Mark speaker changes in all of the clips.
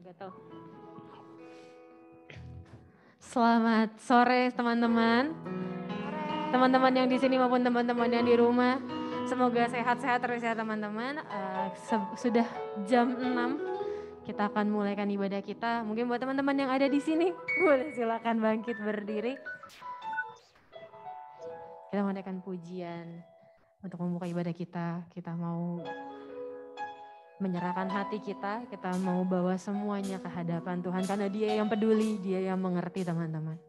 Speaker 1: Gatal. Selamat sore teman-teman. Teman-teman yang di sini maupun teman-teman yang di rumah. Semoga sehat-sehat terus ya teman-teman. Sudah jam 6 kita akan mulaikan ibadah kita. Mungkin buat teman-teman yang ada di sini boleh silakan bangkit berdiri. Kita menaikkan pujian untuk membuka ibadah kita. Kita mau menyerahkan hati kita mau bawa semuanya ke hadapan Tuhan karena Dia yang peduli, Dia yang mengerti teman-teman.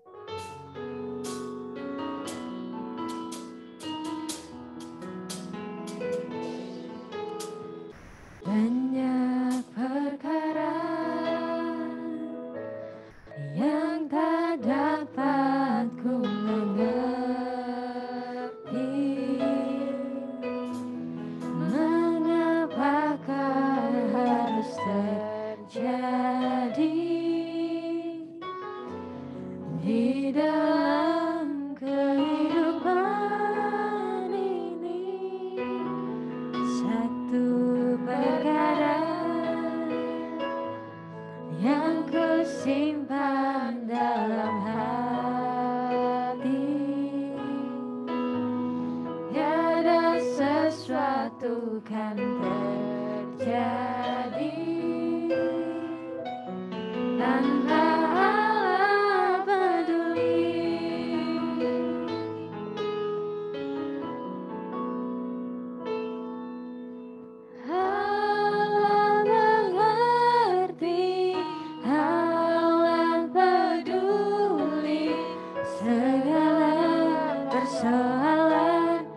Speaker 1: Banyak perkara yang tak dapat ku mengerti. Mengapakah harus terjadi di dalam kehidupan ini? Satu perkara yang ku simpan dalam hati, tiada sesuatu kan terjadi tanpa Allah peduli. Allah mengerti, Allah peduli segala persoalan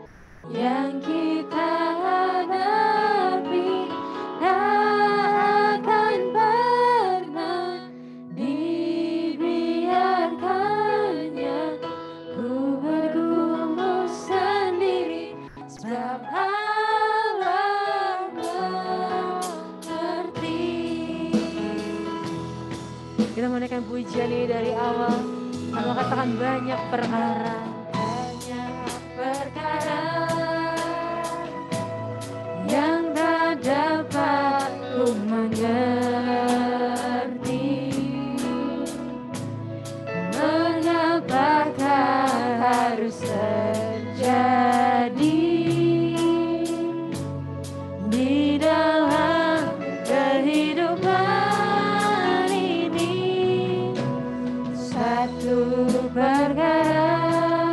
Speaker 1: yang kita hadapi. Tak akan pernah dibiarkannya ku bergumul sendiri, sebab Allah mengerti. Kita menaikkan pujian ini dari awal. Aku katakan banyak perkara yang tak dapat ku mengerti. Mengapakah harus terjadi di dalam kehidupan ini? Satu perkara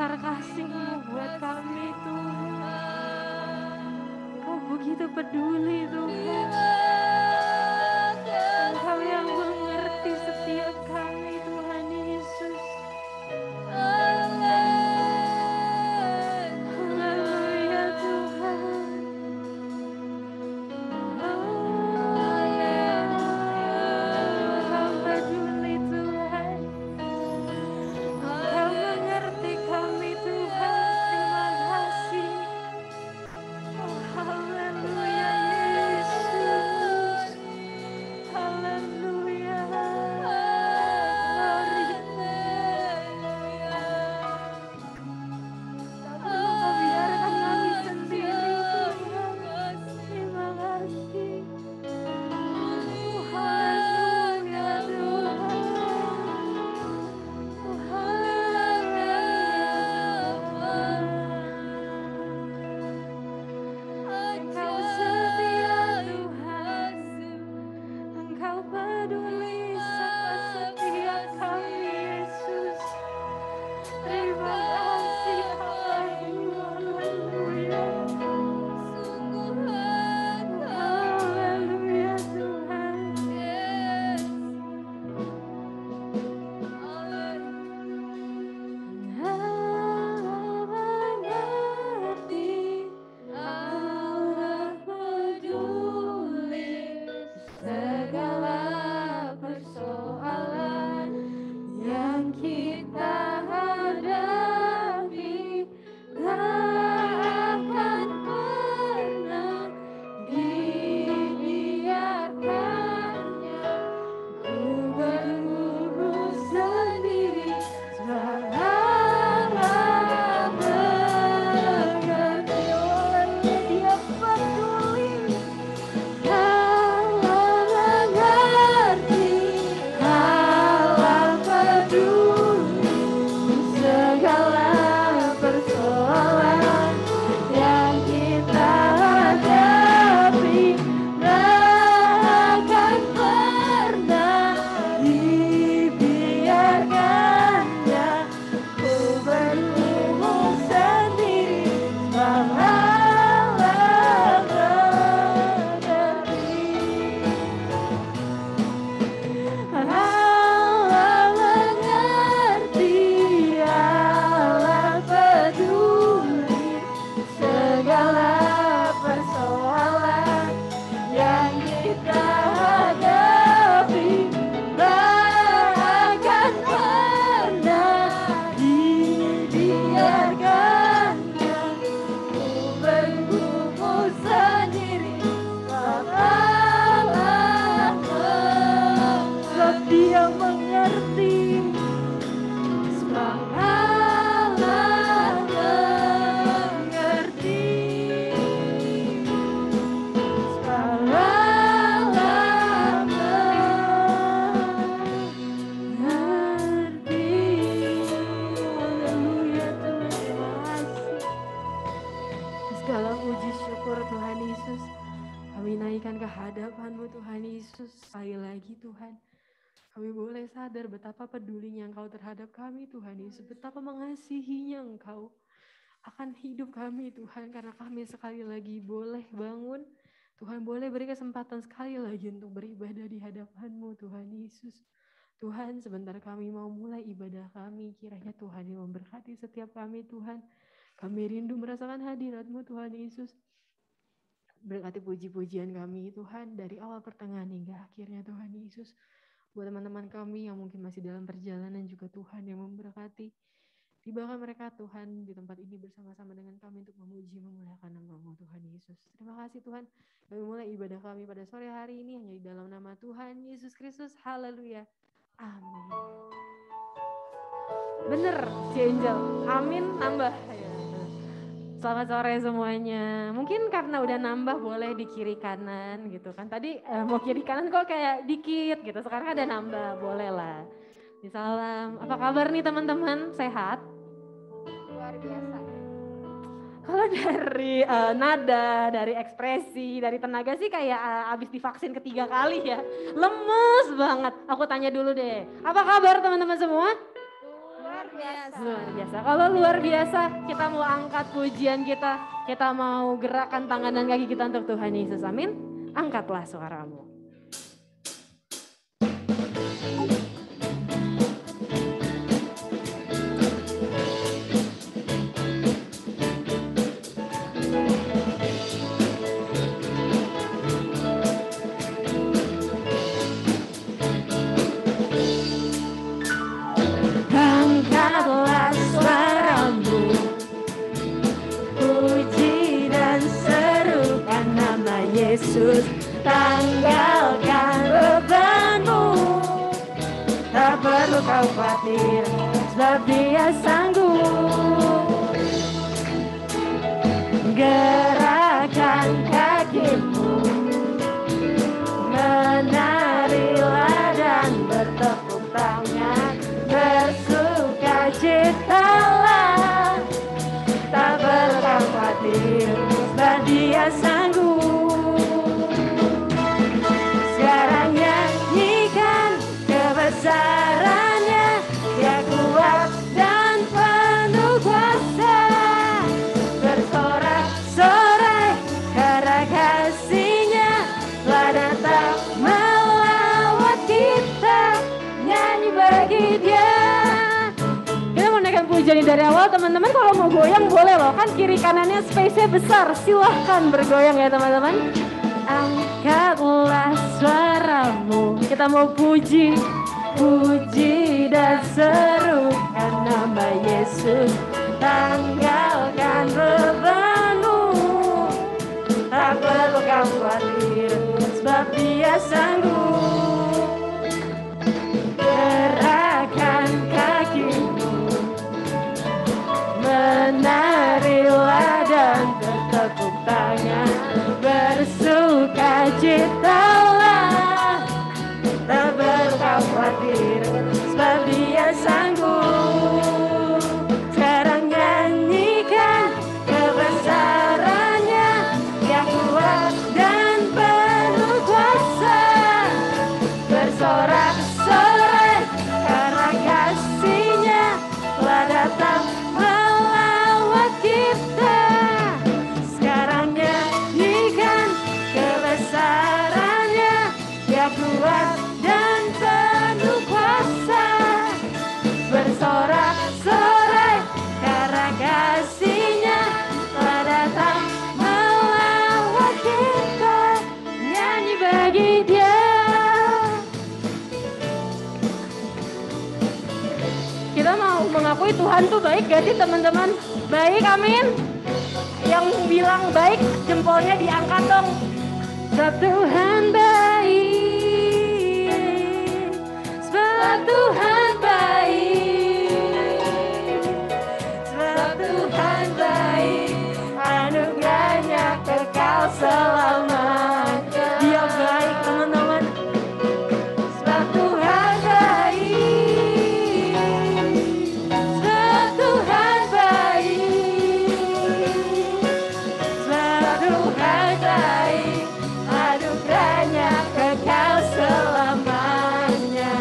Speaker 1: besar kasih-Mu buat kami Tuhan. Kau begitu peduli Tuhan. Engkau yang mengerti setiap kami Tuhan Yesus. Haleluya Tuhan. Engkau peduli Tuhan. Engkau mengerti kami Tuhan. Terima kasih. Oh, haleluya Yesus. Haleluya. Glory. Engkau biarkan kami sendiri Tuhan. Terima kasih. Oh, haleluya Tuhan. Oh, haleluya. Engkau setia Tuhan. Engkau peduli sama setiap kami Yesus. Terima kasih haleluya. Haleluya Tuhan. Allah mengerti, Allah peduli segala persoalan yang kita hadapi. Tak akan pernah dibiarkannya. Ku bergumul sendiri sebab Allah mengerti. Dia peduli. Allah mengerti, Allah peduli segala persoalan yang kita hadapi. Tak akan pernah dibiarkannya. Ku bergumul sendiri sebab Allah mengerti. Allah mengerti, Allah peduli segala persoalan yang kita hadapi. Tak akan pernah dibiarkannya. Ku bergumul sendiri sebab Allah Dia mengerti. Sebab Allah mengerti. Sebab Allah mengerti. Haleluya Tuhan, terima kasih. Segala puji syukur Tuhan Yesus, kami naikkan ke hadapan-Mu Tuhan Yesus. Sekali lagi Tuhan, kami boleh sadar betapa pedulinya Engkau terhadap kami Tuhan Yesus. Betapa mengasihinya Engkau akan hidup kami Tuhan. Karena kami sekali lagi boleh bangun. Tuhan boleh beri kesempatan sekali lagi untuk beribadah di hadapan-Mu Tuhan Yesus. Tuhan, sebentar kami mau mulai ibadah kami. Kiranya Tuhan yang memberkati setiap kami Tuhan. Kami rindu merasakan hadirat-Mu Tuhan Yesus. Berkati puji-pujian kami Tuhan dari awal pertengahan hingga akhirnya Tuhan Yesus. Buat teman-teman kami yang mungkin masih dalam perjalanan juga Tuhan yang memberkati. Tibakan mereka Tuhan di tempat ini bersama-sama dengan kami untuk memuji memuliakan nama-Mu Tuhan Yesus. Terima kasih Tuhan. Kami mulai ibadah kami pada sore hari ini hanya di dalam nama Tuhan Yesus Kristus. Haleluya. Amin. Bener si Angel. Amin nambah. Selamat sore semuanya. Mungkin karena udah nambah boleh di kiri kanan gitu kan. Tadi mau kiri kanan kok kayak dikit gitu. Sekarang ada nambah, boleh lah. Salam. Apa kabar nih teman-teman? Sehat?
Speaker 2: Luar biasa.
Speaker 1: Kalau dari nada, dari ekspresi, dari tenaga sih kayak abis divaksin ketiga kali ya. Lemes banget. Aku tanya dulu deh. Apa kabar teman-teman semua?
Speaker 2: Luar
Speaker 1: Luar biasa. Kalau luar biasa, kita mau angkat pujian kita. Kita mau gerakkan tangan dan kaki kita untuk Tuhan Yesus. Amin. Angkatlah suaramu. Angkatlah suaramu, puji dan serukan nama Yesus. Tanggalkan bebanmu, tak perlu kau khawatir, sebab Dia sanggup. Gerakan kakimu, menarilah dan bertepuk tangan, bersukacitalah, tak perlu kau khawatir, sebab Dia sanggup. Sekarang nyanyikan kebesarannya, Dia kuat dan penuh kuasa. Bersorak-sorai karena kasih-Nya telah datang melawat kita. Nyanyi bagi Dia. Kita mau naikkan pujian dari awal, teman-teman. Kalau mau goyang boleh loh, kan kiri kanannya space-nya besar. Silahkan bergoyang ya teman-teman. Angkatlah suaramu, kita mau puji, puji dan serukan nama Yesus. Tanggalkan bebanmu, tak perlu kau khawatir, sebab Dia sanggup. Gerakan kakimu, menarilah dan bertepuk tangan, bersukacitalah, tak perlu kau khawatir, sebab Dia sanggup. Sekarang nyanyikan kebesarannya, Dia kuat dan penuh kuasa. Bersorak-sorai karena kasih-Nya telah datang melawat kita. Sekarang nyanyikan kebesarannya, Dia kuat dan penuh kuasa. Bersorak-sorai karena kasih-Nya telah datang melawat kita. Nyanyi bagi Dia. Kita mau mengakui Tuhan tuh baik gak sih teman-teman? Baik, amin. Yang bilang baik jempolnya diangkat dong. Sebab Tuhan baik, sebab Tuhan baik, sebab Tuhan baik, anugerahnya kekal selamanya. Dia baik teman-teman. Sebab Tuhan baik, sebab Tuhan baik, sebab Tuhan baik, anugerahnya kekal selamanya.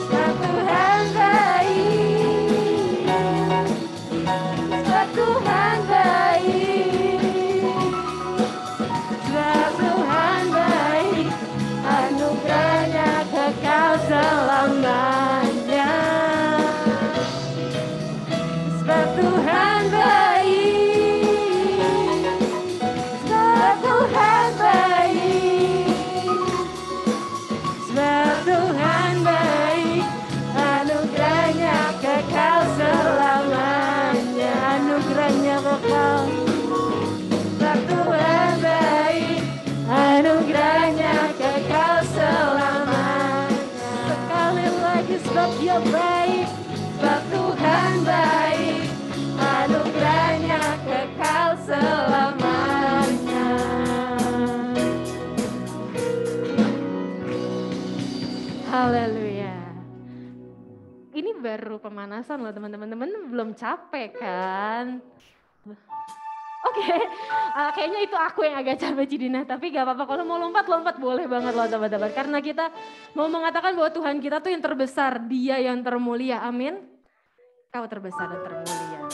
Speaker 1: Sebab Tuhan baik, sebab Tuhan baik, sebab Tuhan baik, anugerahnya kekal selamanya. Sebab Tuhan baik, sebab Tuhan baik, sebab Tuhan baik, anugerahnya kekal selamanya. Anugerahnya kekal. Sebab Tuhan baik, anugerahnya kekal selamanya. Sekali lagi, sebab Dia baik, sebab Tuhan baik, anugerahnya kekal selamanya. Haleluya. Ini baru pemanasan loh teman-teman. Teman belum capek kan? Oh Oke. Kayaknya itu aku yang agak capek Cidina, tapi gak apa-apa kalau mau lompat boleh banget loh teman-teman. Karena kita mau mengatakan bahwa Tuhan kita tuh yang terbesar, Dia yang termulia, amin. Kau terbesar dan termulia.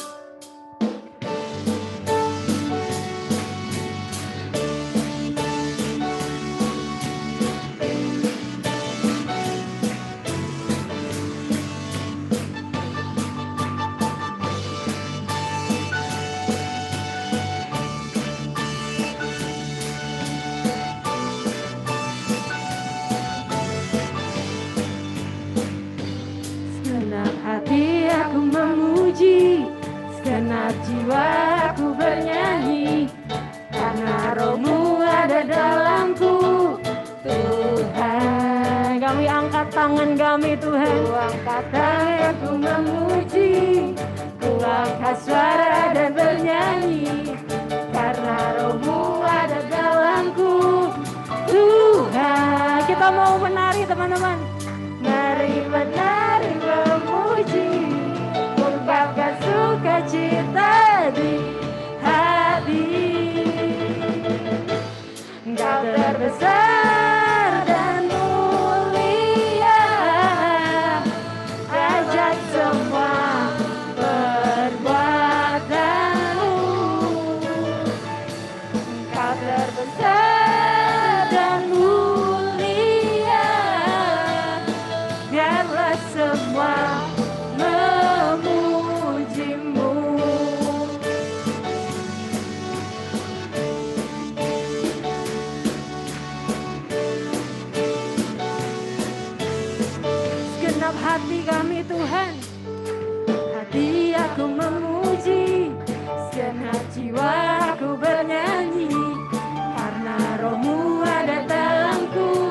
Speaker 1: Hati aku memuji, segenap jiwaku bernyanyi, karena Roh-Mu ada dalamku, Tuhan. Kami angkat tangan kami Tuhan, ku angkat tangan ku memuji, ku angkat suara dan bernyanyi, karena Roh-Mu ada dalamku, Tuhan. Kita mau menari teman-teman, mari menari memuji, ungkapkan sukacita di hati. Engkau terbesar dan mulia, ajaib semua perbuatanmu. Engkau terbesar dan mulia, biarlah semua memujimu. Segenap hati kami Tuhan, hati aku memuji, segenap jiwaku bernyanyi, karena Roh-Mu ada dalamku,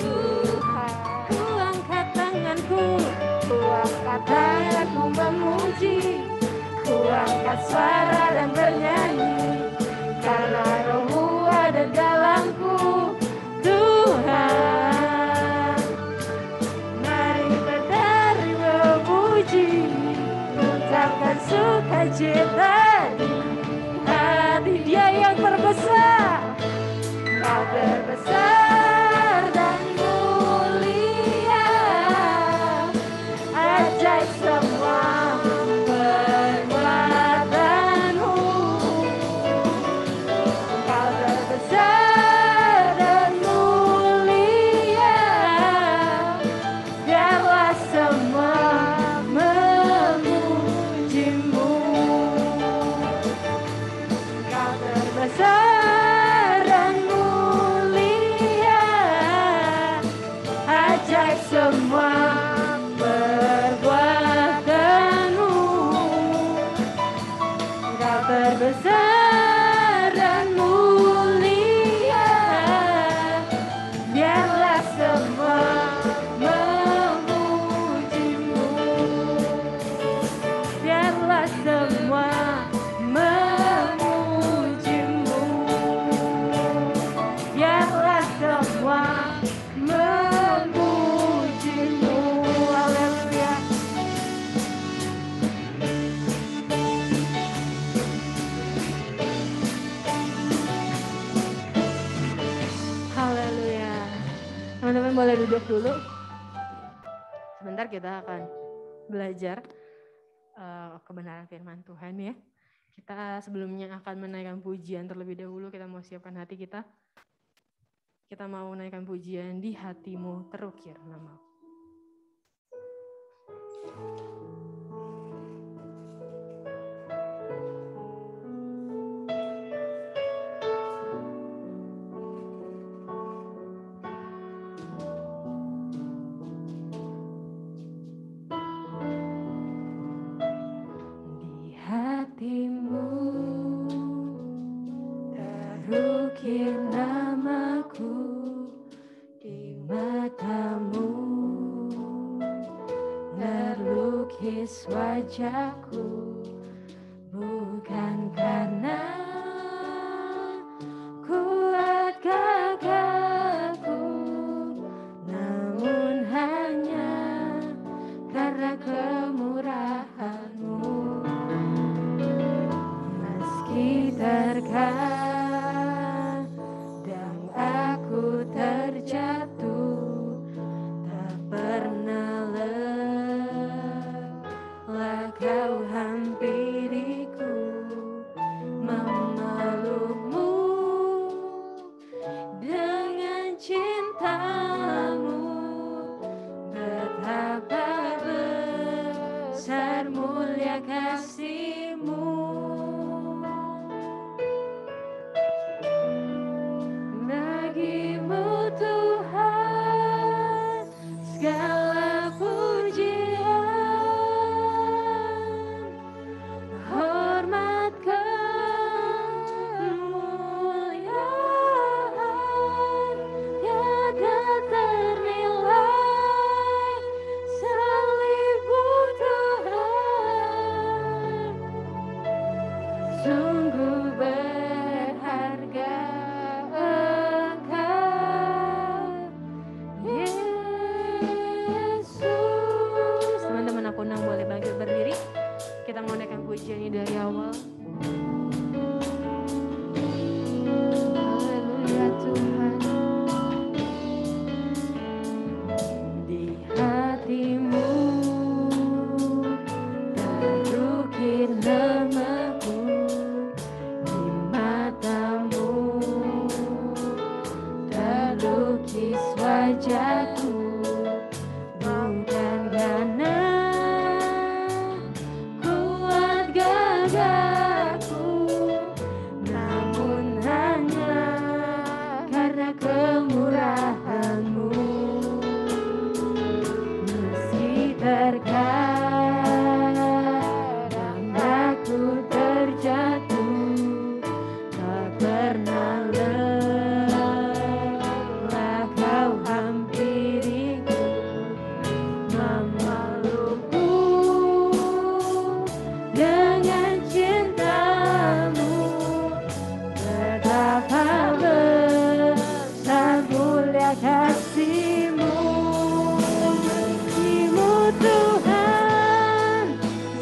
Speaker 1: Tuhan. Ku angkat tanganku, ku angkat tanganku memuji, ku angkat suara dan bernyanyi, karena Roh-Mu ada dalamku, Tuhan. Mari berdari memuji, ucapkan sukacita di hati. Dia yang terbesar, Kau terbesar dan mulia, ajaib semua perbuatanmu. Kau terbesar dan mulia, biarlah semua memujimu. Kau terbesar dan mulia, ajaib semua perbuatanmu. Kau terbesar dan mulia, biarlah semua memujimu. Biarlah semua memujimu. Biarlah semua memujimu. Haleluya. Haleluya. Teman-teman boleh duduk dulu. Sebentar kita akan belajar kebenaran firman Tuhan ya. Kita sebelumnya akan menaikkan pujian terlebih dahulu. Kita mau siapkan hati kita. Kita mau menaikkan pujian Di Hatimu Terukir Namamu. Di hatimu terukir namaku, di matamu terlukis wajahku, bukan karena kuat gagahku, namun hanya karena kemurahan-Mu. Meski mulia kasih-Mu. Bagi-Mu Tuhan segala pujian, hormat kemuliaan, tiada ternilai salib-Mu Tuhan, sungguh berharga Engkau, Yesus. Teman-teman, aku undang boleh bangkit berdiri. Kita mau naikkan pujian ini dari awal. Haleluya Tuhan. Di hatimu terukir namamu, di matamu terlukis wajahku, bukan karena kuat gagahku, namun hanya karena kemurahan-Mu. Meski terkadang aku terjatuh, tak pernah lelah Kau hampiriku, memelukku dengan cinta-Mu. Betapa besar mulia kasih-Mu. Bagi-Mu Tuhan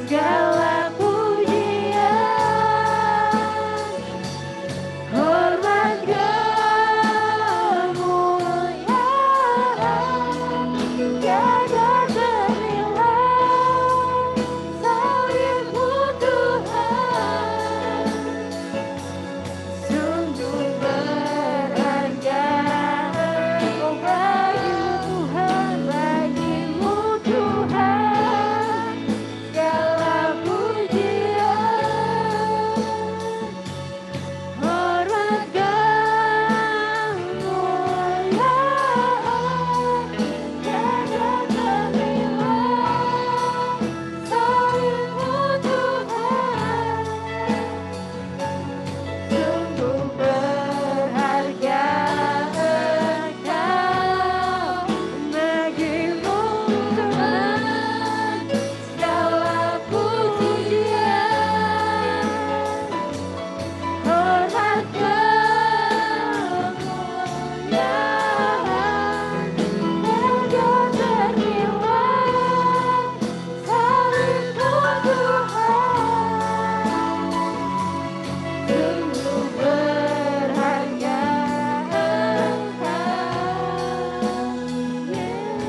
Speaker 1: segala pujian, hormat kemuliaan, tiada ternilai salib-Mu Tuhan, sungguh berharga. Oh bagi-Mu Tuhan segala pujian, hormat kemuliaan, tiada ternilai salib-Mu Tuhan, sungguh berharga Engkau. Bagi-Mu Tuhan segala pujian, hormat kemuliaan, tiada ternilai salib-Mu Tuhan, sungguh berharga Engkau, Yesus.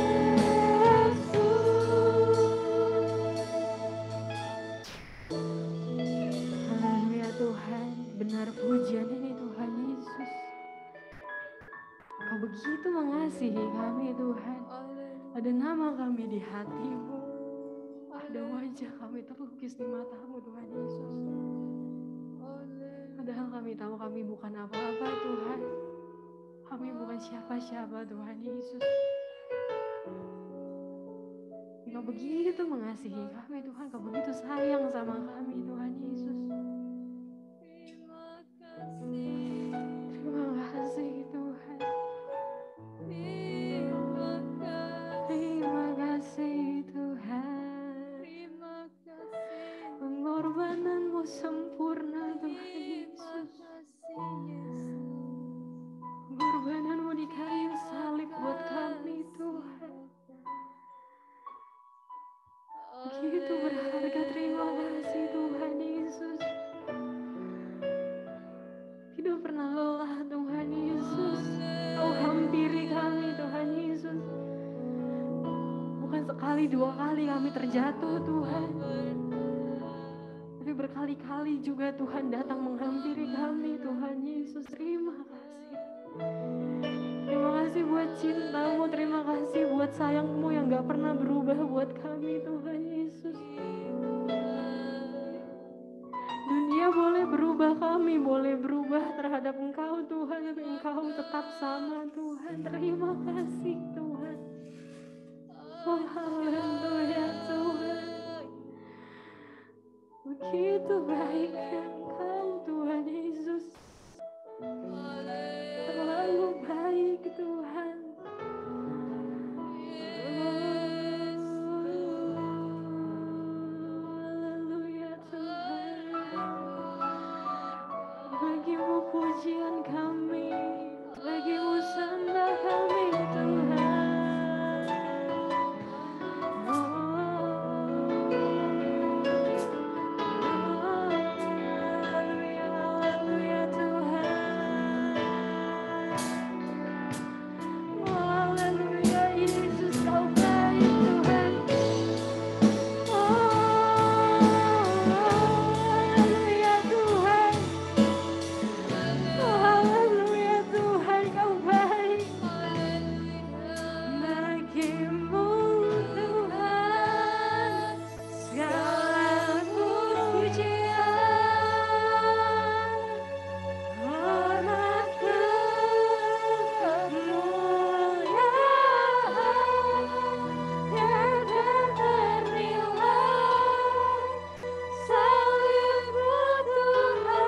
Speaker 1: Haleluya Tuhan, benar pujian ini Tuhan Yesus. Kau begitu mengasihi kami Tuhan. Ada nama kami di hati-Mu, ada wajah kami terlukis di mata-Mu Tuhan Yesus. Padahal kami tahu kami bukan apa-apa Tuhan. Kami bukan siapa-siapa Tuhan Yesus. Kau begitu mengasihi kami Tuhan, Kau begitu sayang sama kami Tuhan Yesus. Terima kasih Tuhan. Terima kasih Tuhan. Pengorbanan-Mu sempurna Tuhan Yesus. Pengorbanan-Mu di kayu salib buat kami Tuhan. Begitu berharga, terima kasih Tuhan Yesus. Tidak pernah lelah Tuhan Yesus. Kau hampiri kami Tuhan Yesus. Bukan sekali dua kali kami terjatuh Tuhan, tapi berkali-kali juga Tuhan datang menghampiri kami Tuhan Yesus. Terima kasih. Terima kasih buat cinta-Mu, terima kasih buat sayang-Mu yang gak pernah berubah buat kami Tuhan Yesus. merubah kami, boleh berubah terhadap Engkau Tuhan, tapi Engkau tetap sama Tuhan. Terima kasih Tuhan. Oh haleluya Tuhan. Begitu baik Engkau Tuhan Yesus. Terlalu baik Tuhan. Haleluya Tuhan. Bagimu pujian kami, bagimu sembah kami Tuhan. Haleluya, haleluya Tuhan. Haleluya Yesus, Kau baik Tuhan. Haleluya Tuhan. Haleluya Tuhan, Kau baik. Bagimu Tuhan segala pujian, hormat kemuliaan, tiada ternilai, salibmu Tuhan.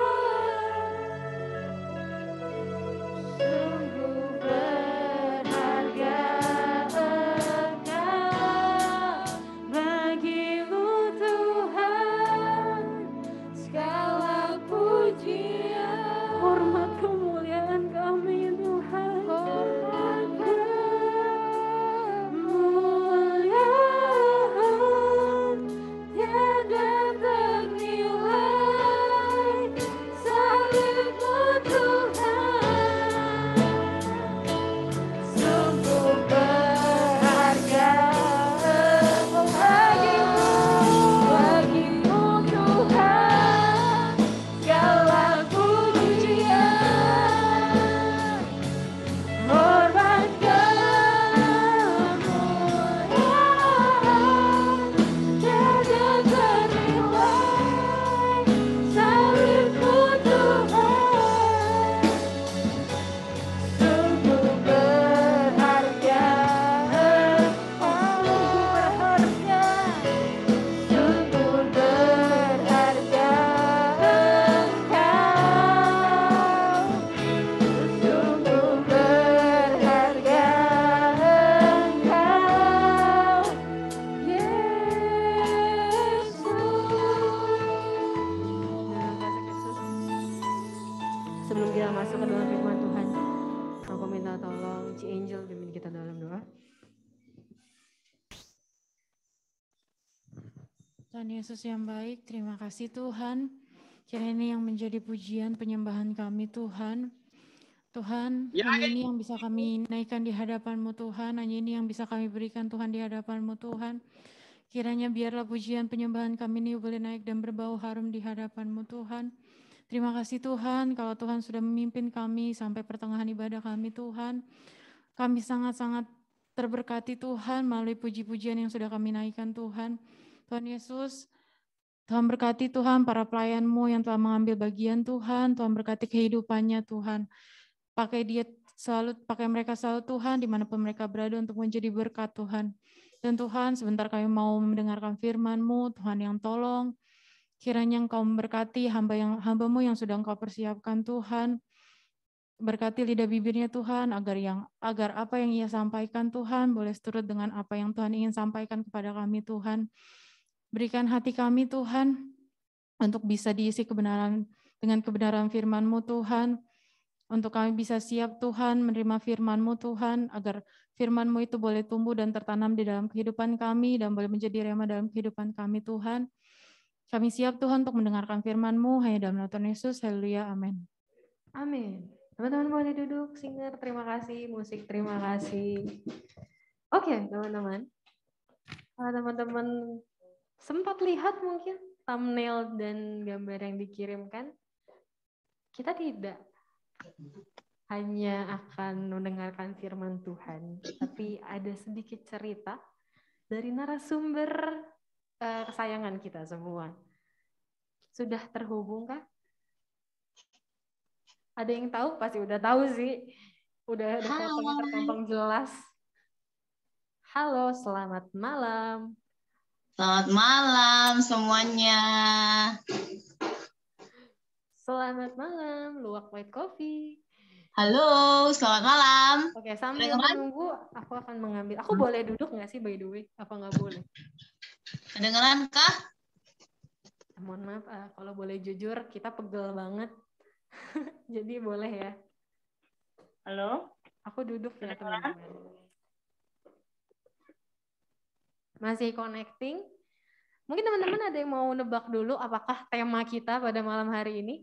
Speaker 1: Sungguh berharga Engkau, bagimu Tuhan segala pujian, hormat kemuliaan kami Tuhan, hormat kemuliaan, tiada ternilai, salibmu Tuhan. Sungguh berharga bagimu Tuhan segala pujian, hormat kemuliaan, tiada ternilai, salibmu Tuhan. Sungguh berharga, sungguh berharga Engkau, sungguh berharga Engkau, Yesus. Sebelum kita masuk ke dalam firman Tuhan, aku minta tolong Ci Angel pimpin kita dalam doa.
Speaker 3: Tuhan Yesus yang baik, terima kasih Tuhan. Kiranya ini yang menjadi pujian penyembahan kami Tuhan. Tuhan, hanya ini yang bisa kami naikkan di hadapan-Mu Tuhan, hanya ini yang bisa kami berikan Tuhan di hadapan-Mu Tuhan. Kiranya biarlah pujian penyembahan kami ini boleh naik dan berbau harum di hadapan-Mu Tuhan. Terima kasih Tuhan, kalau Tuhan sudah memimpin kami sampai pertengahan ibadah kami Tuhan. Kami sangat-sangat terberkati Tuhan melalui puji-pujian yang sudah kami naikkan Tuhan. Tuhan Yesus, Tuhan berkati Tuhan para pelayan-Mu yang telah mengambil bagian Tuhan, Tuhan berkati kehidupannya Tuhan. Pakai mereka selalu Tuhan dimanapun mereka berada untuk menjadi berkat Tuhan. Dan Tuhan sebentar kami mau mendengarkan firman-Mu, Tuhan yang tolong. Kiranya Engkau memberkati hamba-Mu yang sudah Engkau persiapkan Tuhan. Berkati lidah bibirnya Tuhan agar apa yang ia sampaikan Tuhan boleh seturut dengan apa yang Tuhan ingin sampaikan kepada kami Tuhan. Berikan hati kami Tuhan untuk bisa diisi dengan kebenaran firman-Mu Tuhan. Untuk kami bisa siap Tuhan menerima firman-Mu Tuhan, agar firman-Mu itu boleh tumbuh dan tertanam di dalam kehidupan kami dan boleh menjadi rema dalam kehidupan kami Tuhan. Kami siap Tuhan untuk mendengarkan firman-Mu, hanya dalam nama Tuhan Yesus, haleluya, amin.
Speaker 1: Amin. Teman-teman boleh duduk, singer, terima kasih, musik, terima kasih. Oke, teman-teman. Kalau teman-teman sempat lihat mungkin thumbnail dan gambar yang dikirimkan, kita tidak hanya akan mendengarkan firman Tuhan, tapi ada sedikit cerita dari narasumber kesayangan kita semua. Sudah terhubung kah? Ada yang tahu? Pasti udah tahu sih. Udah ada fotonya terpampang jelas. Halo, selamat malam.
Speaker 4: Selamat malam semuanya.
Speaker 1: Selamat malam, Luwak White Coffee.
Speaker 4: Halo, selamat malam.
Speaker 1: Oke, sambil menunggu, aku akan mengambil. Aku boleh duduk nggak sih, by the way? Apa nggak boleh?
Speaker 4: Kedengeran kah?
Speaker 1: Mohon maaf, kalau boleh jujur, kita pegel banget. Jadi boleh ya.
Speaker 4: Halo.
Speaker 1: Aku duduk ya, teman-teman. Masih connecting. Mungkin teman-teman ada yang mau nebak dulu apakah tema kita pada malam hari ini?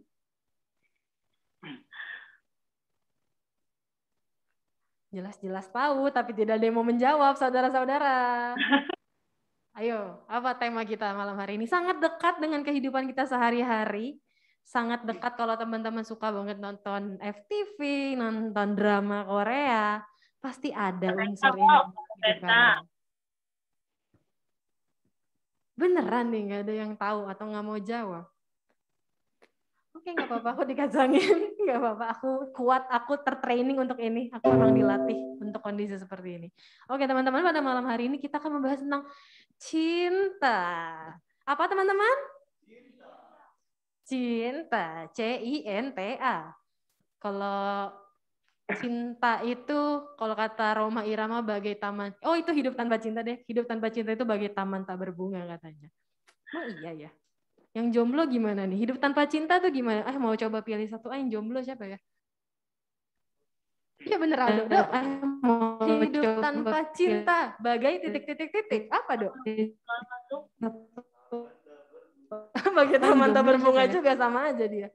Speaker 1: Jelas-jelas tahu, tapi tidak ada yang mau menjawab, saudara-saudara. Ayo, apa tema kita malam hari ini? Sangat dekat dengan kehidupan kita sehari-hari. Sangat dekat kalau teman-teman suka banget nonton FTV, nonton drama Korea. Pasti ada unsur ini. Beneran nih, nggak ada yang tahu atau nggak mau jawab. Oke, nggak apa-apa, aku dikacangin. Nggak apa-apa, aku kuat, aku tertraining untuk ini. Aku memang dilatih untuk kondisi seperti ini. Oke, teman-teman, pada malam hari ini kita akan membahas tentang cinta. Apa, teman-teman? Cinta. C-I-N-T-A. Kalau cinta itu, kalau kata Roma Irama, bagai taman. Oh, itu hidup tanpa cinta deh. Hidup tanpa cinta itu bagai taman tak berbunga katanya. Oh iya ya. Yang jomblo gimana nih? Hidup tanpa cinta tuh gimana? Mau coba pilih satu. Yang jomblo siapa ya? Iya bener Aldo. Dok. Hidup tanpa cinta bagai titik-titik-titik. Apa dok? Bagai taman tak berbunga juga, sama aja dia.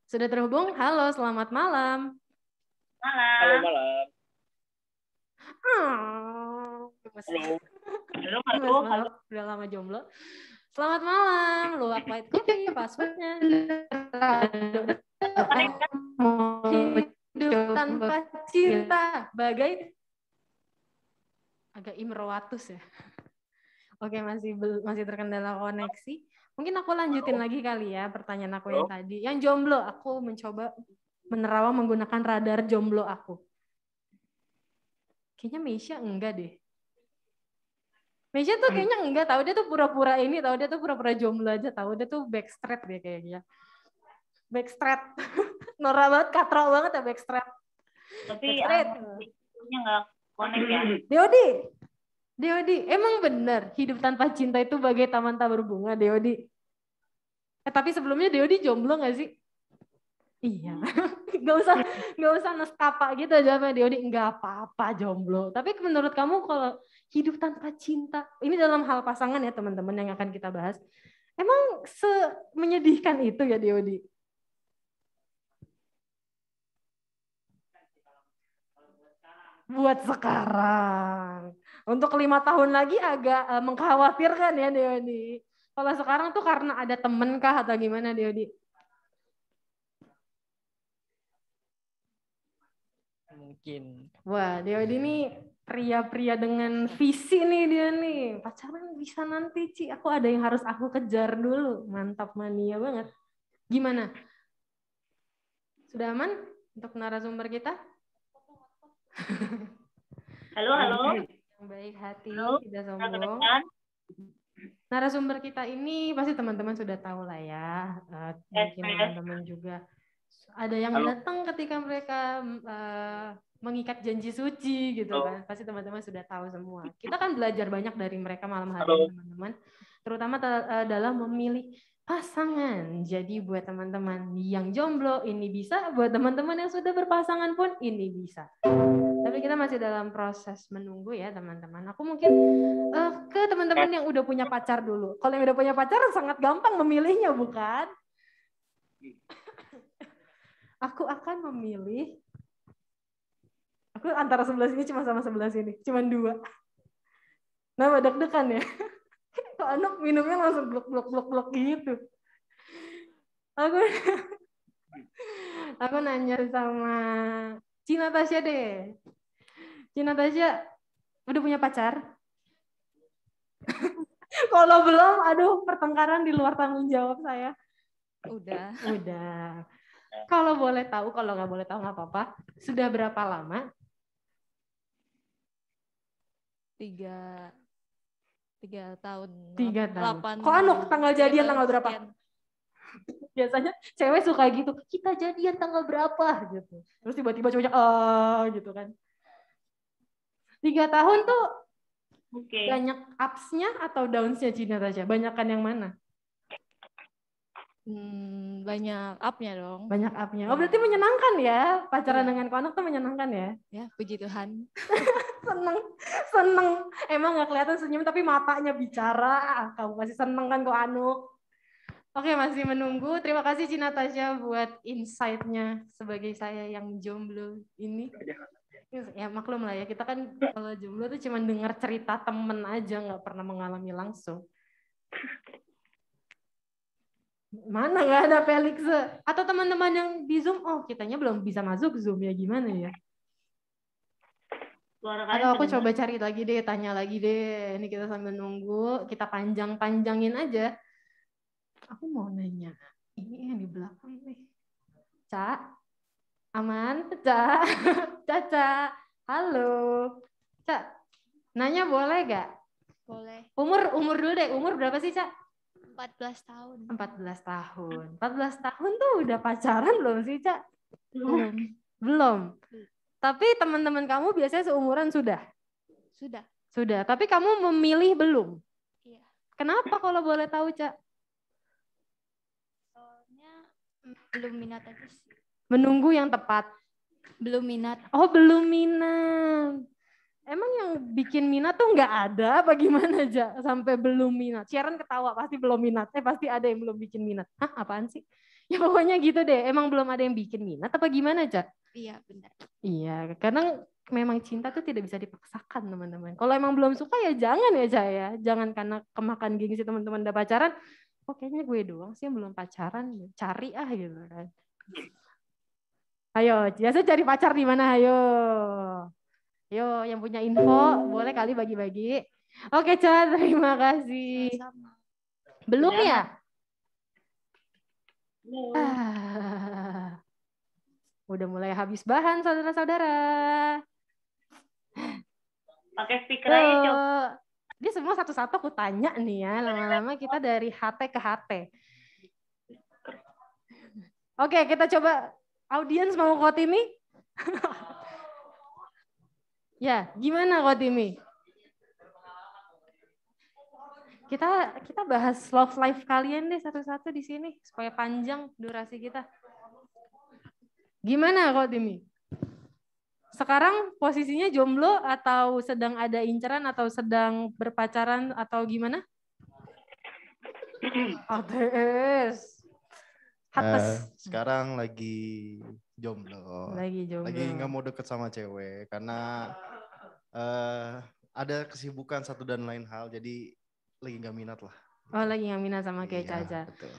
Speaker 1: Sudah terhubung? Halo, selamat malam.
Speaker 5: Halo malam.
Speaker 1: Halo. Udah lama jomblo. Selamat malam, Luwak White Coffee, passwordnya. Hidup tanpa cinta, bagai agak imrowatus ya. Oke, masih terkendala koneksi. Mungkin aku lanjutin lagi kali ya pertanyaan aku yang tadi. Yang jomblo, aku mencoba menerawang menggunakan radar jomblo aku. Kayaknya Meisha enggak deh. Meisha tuh kayaknya enggak, tahu dia tuh pura-pura ini, tahu dia tuh pura-pura jomblo aja, tahu dia tuh backstreet dia kayaknya. Backstreet. Norak banget, katro banget ya backstreet.
Speaker 4: Tapi nya nggak connect ya.
Speaker 1: Deodi, emang bener hidup tanpa cinta itu bagai taman tak berbunga, Deodi. Tapi sebelumnya Deodi jomblo nggak sih? Iya, nggak usah nestapa gitu jawabnya Deodi, nggak apa-apa jomblo. Tapi menurut kamu kalau hidup tanpa cinta, ini dalam hal pasangan ya teman-teman yang akan kita bahas, emang menyedihkan itu ya Deodi? Buat sekarang. Untuk 5 tahun lagi agak mengkhawatirkan ya Deodi. Kalau sekarang tuh karena ada temen kah atau gimana Deodi?
Speaker 5: Mungkin.
Speaker 1: Wah, Deodi ini pria-pria dengan visi nih dia nih. Pacaran bisa nanti, Ci. Aku ada yang harus aku kejar dulu. Mantap, mania banget. Gimana? Sudah aman untuk narasumber kita?
Speaker 4: Halo.
Speaker 1: Baik hati,
Speaker 4: Halo.
Speaker 1: tidak sombong. Narasumber kita ini pasti teman-teman sudah tahu lah ya. Mungkin teman-teman juga ada yang datang ketika mereka mengikat janji suci gitu kan. Pasti teman-teman sudah tahu semua. Kita kan belajar banyak dari mereka malam hari ini teman-teman. Terutama dalam memilih pasangan. Jadi buat teman-teman yang jomblo ini bisa, buat teman-teman yang sudah berpasangan pun ini bisa. Tapi kita masih dalam proses menunggu ya teman-teman. Aku mungkin ke teman-teman yang udah punya pacar dulu. Kalau yang udah punya pacar sangat gampang memilihnya bukan? Aku akan memilih. Aku antara sebelah sini cuma sama sebelah sini. Cuma 2. Nah, deg-degan ya. Kok anak minumnya langsung blok gitu. Aku nanya sama Cina Tasya deh. Cina Tasya udah punya pacar? Kalau belum, aduh pertengkaran di luar tanggung jawab saya.
Speaker 2: Udah.
Speaker 1: Udah. Kalau boleh tahu, kalau nggak boleh tahu nggak apa-apa. Sudah berapa lama?
Speaker 2: 3 tahun.
Speaker 1: 3 tahun.
Speaker 2: 8,
Speaker 1: Kok anu tanggal
Speaker 2: 3
Speaker 1: jadian
Speaker 2: tahun
Speaker 1: tanggal berapa?
Speaker 2: sekian.
Speaker 1: Biasanya cewek suka gitu. Kita jadian tanggal berapa gitu. Terus tiba-tiba cowoknya gitu kan. 3 tahun tuh
Speaker 4: Oke.
Speaker 1: banyak ups-nya atau downs-nya Cina Tasya? Banyakan yang mana?
Speaker 2: Banyak up-nya dong.
Speaker 1: Banyak up-nya. Oh berarti menyenangkan ya. Pacaran
Speaker 2: Iya.
Speaker 1: dengan anak tuh menyenangkan ya.
Speaker 2: Ya, puji Tuhan.
Speaker 1: Seneng. Emang nggak kelihatan senyum tapi matanya bicara. Kamu masih seneng kan kok Anu? Oke, masih menunggu. Terima kasih Cina Tasya buat insight-nya sebagai saya yang jomblo ini. Ya maklum lah ya, kita kan kalau jomblo tuh cuma dengar cerita temen aja, nggak pernah mengalami langsung. Mana nggak ada Felix? Atau teman-teman yang di Zoom, oh kitanya belum bisa masuk Zoom ya gimana ya?
Speaker 4: Suara
Speaker 1: Atau
Speaker 4: kalian
Speaker 1: aku
Speaker 4: kedengar.
Speaker 1: coba cari lagi deh, tanya lagi deh. Ini kita sambil nunggu, kita panjang-panjangin aja. Aku mau nanya, ini yang di belakang nih. Cak, aman? Cak, Caca, halo. Cak, nanya boleh gak?
Speaker 2: Boleh.
Speaker 1: Umur dulu deh, umur berapa sih Cak?
Speaker 2: 14 tahun.
Speaker 1: 14 tahun. 14 tahun tuh udah pacaran belum sih Cak?
Speaker 2: Belum.
Speaker 1: Tapi teman-teman kamu biasanya seumuran sudah?
Speaker 2: Sudah.
Speaker 1: Sudah, tapi kamu memilih belum?
Speaker 2: Iya.
Speaker 1: Kenapa kalau boleh tahu Cak?
Speaker 2: Soalnya belum minat aja sih.
Speaker 1: Menunggu yang tepat.
Speaker 2: Belum minat.
Speaker 1: Oh belum minat. Emang yang bikin minat tuh nggak ada apa gimana aja sampai belum minat? Sharon ketawa pasti belum minat. Pasti ada yang belum bikin minat. Hah apaan sih? Ya pokoknya gitu deh. Emang belum ada yang bikin minat apa gimana Cak?
Speaker 2: Iya, benar.
Speaker 1: Iya, karena memang cinta tuh tidak bisa dipaksakan teman-teman. Kalau emang belum suka ya jangan ya Cak ya. Jangan karena kemakan gengsi teman-teman udah pacaran. Oh kayaknya gue doang sih yang belum pacaran. Cari gitu kan. Ayo, biasa cari pacar di mana? Ayo. Yo, yang punya info boleh kali bagi-bagi. Oke, Ca, terima kasih.
Speaker 2: Sama-sama.
Speaker 1: Belum ya?
Speaker 4: Belum.
Speaker 1: Udah mulai habis bahan, saudara-saudara.
Speaker 4: Pakai speaker aja, Cok.
Speaker 1: Dia semua satu-satu aku tanya nih ya. Lama-lama kita dari HT ke HT. Oke, kita coba audiens mau quote ini. Ya, gimana Kotimi? Kita bahas love life kalian deh satu-satu di sini supaya panjang durasi kita. Gimana Kotimi? Sekarang posisinya jomblo atau sedang ada inceran atau sedang berpacaran atau gimana? ATS.
Speaker 6: Sekarang lagi jomblo. Lagi nggak mau deket sama cewek karena ada kesibukan satu dan lain hal, jadi lagi nggak minat lah.
Speaker 1: Oh lagi nggak minat sama kayak Caca.
Speaker 6: Betul.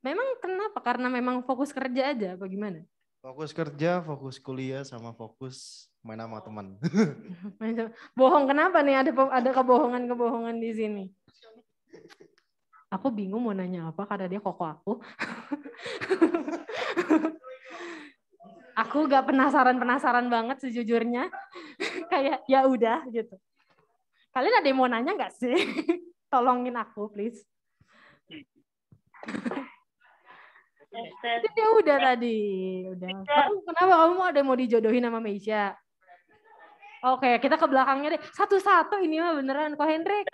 Speaker 1: Memang kenapa? Karena memang fokus kerja aja apa gimana?
Speaker 6: Fokus kerja, fokus kuliah, sama fokus main sama teman.
Speaker 1: Bohong kenapa nih? Ada kebohongan di sini. Aku bingung mau nanya apa karena dia koko aku. Aku gak penasaran banget sejujurnya. Kayak ya udah gitu. Kalian ada yang mau nanya gak sih? Tolongin aku please. Ya udah tadi. Udah. Kenapa kamu ada yang mau dijodohin sama Meisha? Oke, kita ke belakangnya deh. Satu-satu ini mah beneran. Ko Hendrik,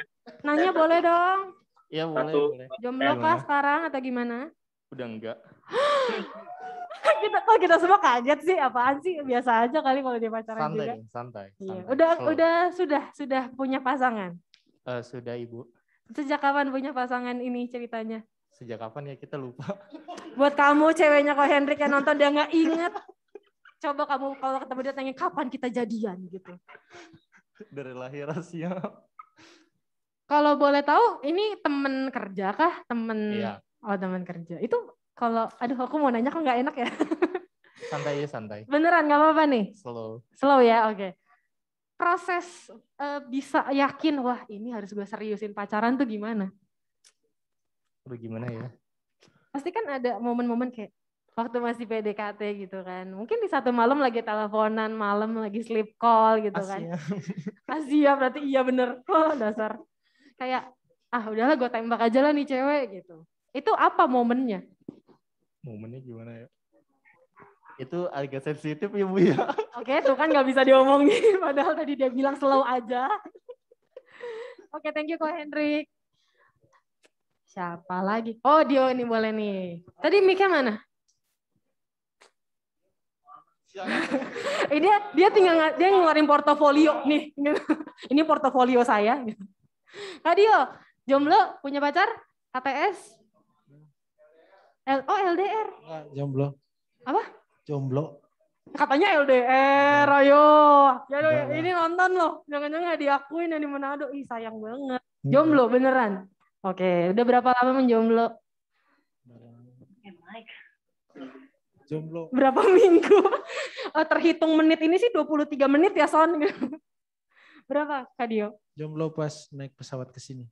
Speaker 1: nanya boleh dong?
Speaker 5: Iya boleh.
Speaker 1: Jomblo kah sekarang atau gimana?
Speaker 5: Udah enggak.
Speaker 1: kita semua kaget sih, apaan sih? Biasa aja kali kalau dia pacaran juga.
Speaker 5: Santai.
Speaker 1: Iya. Sudah punya pasangan?
Speaker 5: Sudah Ibu.
Speaker 1: Sejak kapan punya pasangan ini ceritanya?
Speaker 5: Sejak kapan ya kita lupa.
Speaker 1: Buat kamu ceweknya Ko Hendrik yang nonton dia nggak inget. Coba kamu kalau ketemu dia tanya kapan kita jadian gitu.
Speaker 5: Dari lahir rahasia.
Speaker 1: Kalau boleh tahu, ini temen kerja kah?
Speaker 5: Iya.
Speaker 1: Oh temen kerja. Itu kalau, aku mau nanya kok nggak enak ya?
Speaker 5: Santai.
Speaker 1: Beneran nggak apa-apa nih? Slow ya, oke. Proses bisa yakin, wah ini harus gue seriusin pacaran tuh gimana?
Speaker 5: Aduh gimana ya?
Speaker 1: pasti kan ada momen-momen kayak waktu masih PDKT gitu kan. Mungkin di satu malam lagi teleponan, malam lagi sleep call gitu kan.
Speaker 5: Asia.
Speaker 1: Asia berarti iya bener. Oh dasar. Kayak udahlah gue tembak aja lah nih cewek gitu. Itu apa momennya?
Speaker 5: Momennya gimana ya? Itu agak sensitif ya Bu ya.
Speaker 1: Oke, tuh kan gak bisa diomongin. Padahal tadi dia bilang slow aja. Oke, thank you Ko Hendrik. Siapa lagi? Oh, Dio ini boleh nih. Tadi mic-nya mana? dia tinggal dia ngeluarin portofolio nih. Ini portofolio saya. Kak Dio, jomblo, punya pacar? KTS? LDR.
Speaker 7: Enggak, jomblo.
Speaker 1: Apa?
Speaker 7: Jomblo.
Speaker 1: Katanya LDR, ayo. Ya,
Speaker 7: Enggak
Speaker 1: ini
Speaker 7: lah.
Speaker 1: nonton loh. Jangan-jangan gak diakuin yang di Manado. Ih, sayang banget. Jomblo beneran. Oke, udah berapa lama menjomblo?
Speaker 7: Jomblo.
Speaker 1: Berapa minggu? Terhitung menit ini sih 23 menit ya, Son. Berapa, Kak Dio?
Speaker 7: Jomblo pas naik pesawat ke sini.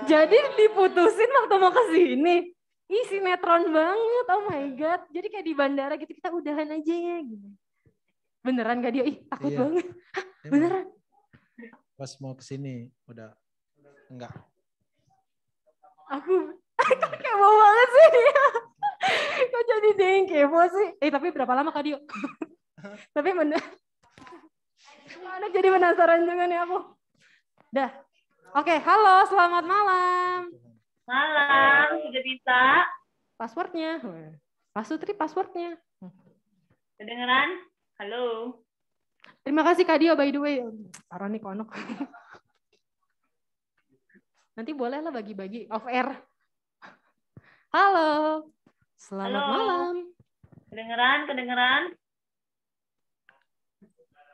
Speaker 1: Jadi diputusin waktu mau ke sini. Ih, sinetron banget. Oh my God. Jadi kayak di bandara gitu, kita udahan aja ya. Gitu. Beneran Kak Dio? Ih, takut
Speaker 7: Iya.
Speaker 1: banget.
Speaker 7: Emang.
Speaker 1: Beneran?
Speaker 7: Pas mau ke sini udah enggak.
Speaker 1: Aku kepo banget sih. Kok jadi dia yang kepo sih? Tapi berapa lama Kak Dio? Tapi bener. Anak jadi penasaran juga nih aku. Dah. Oke, halo, selamat malam.
Speaker 4: Malam, sudah bisa?
Speaker 1: Passwordnya. Pak Sutri passwordnya.
Speaker 4: Kedengeran? Halo.
Speaker 1: Terima kasih Kak Dio, by the way. Taruh nih konok. Nanti boleh lah bagi-bagi off air. Halo. Selamat malam.
Speaker 4: Kedengeran?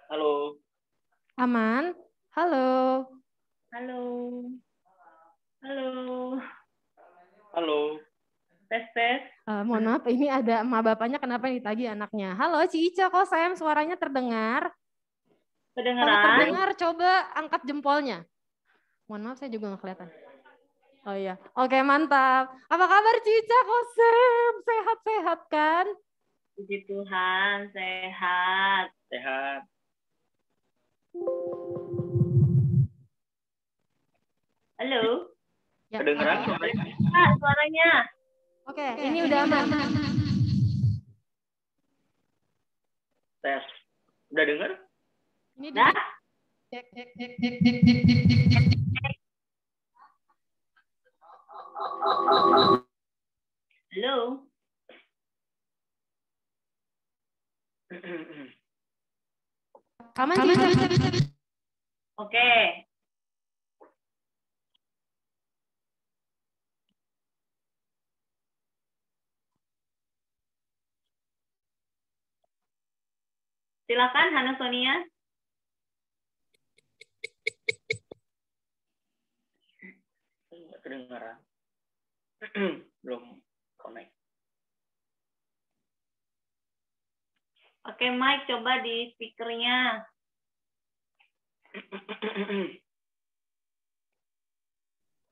Speaker 4: Halo.
Speaker 1: Aman? Halo.
Speaker 4: Halo. Tes.
Speaker 1: Mohon maaf, ini ada emak bapaknya kenapa ditagih anaknya. Halo Ci Ica, kok Sam suaranya terdengar? Kalau
Speaker 4: Kedengeran?
Speaker 1: terdengar coba angkat jempolnya. Mohon maaf saya juga nggak kelihatan. Oh iya, oke mantap. Apa kabar Ci Ica, kok Sam? Sehat-sehat kan?
Speaker 4: Puji Tuhan, sehat. Halo.
Speaker 1: Ya,
Speaker 4: Kedengeran?
Speaker 1: oke.
Speaker 4: Suaranya.
Speaker 1: Oke, ini udah aman.
Speaker 4: Tes. Udah denger?
Speaker 1: Ini
Speaker 4: Dah?
Speaker 1: cek.
Speaker 4: Halo.
Speaker 1: Aman Ci Ica.
Speaker 4: Oke. Silakan Hana Sonia. Enggak kedengaran. Belum connect. Oke, Mike coba di speakernya.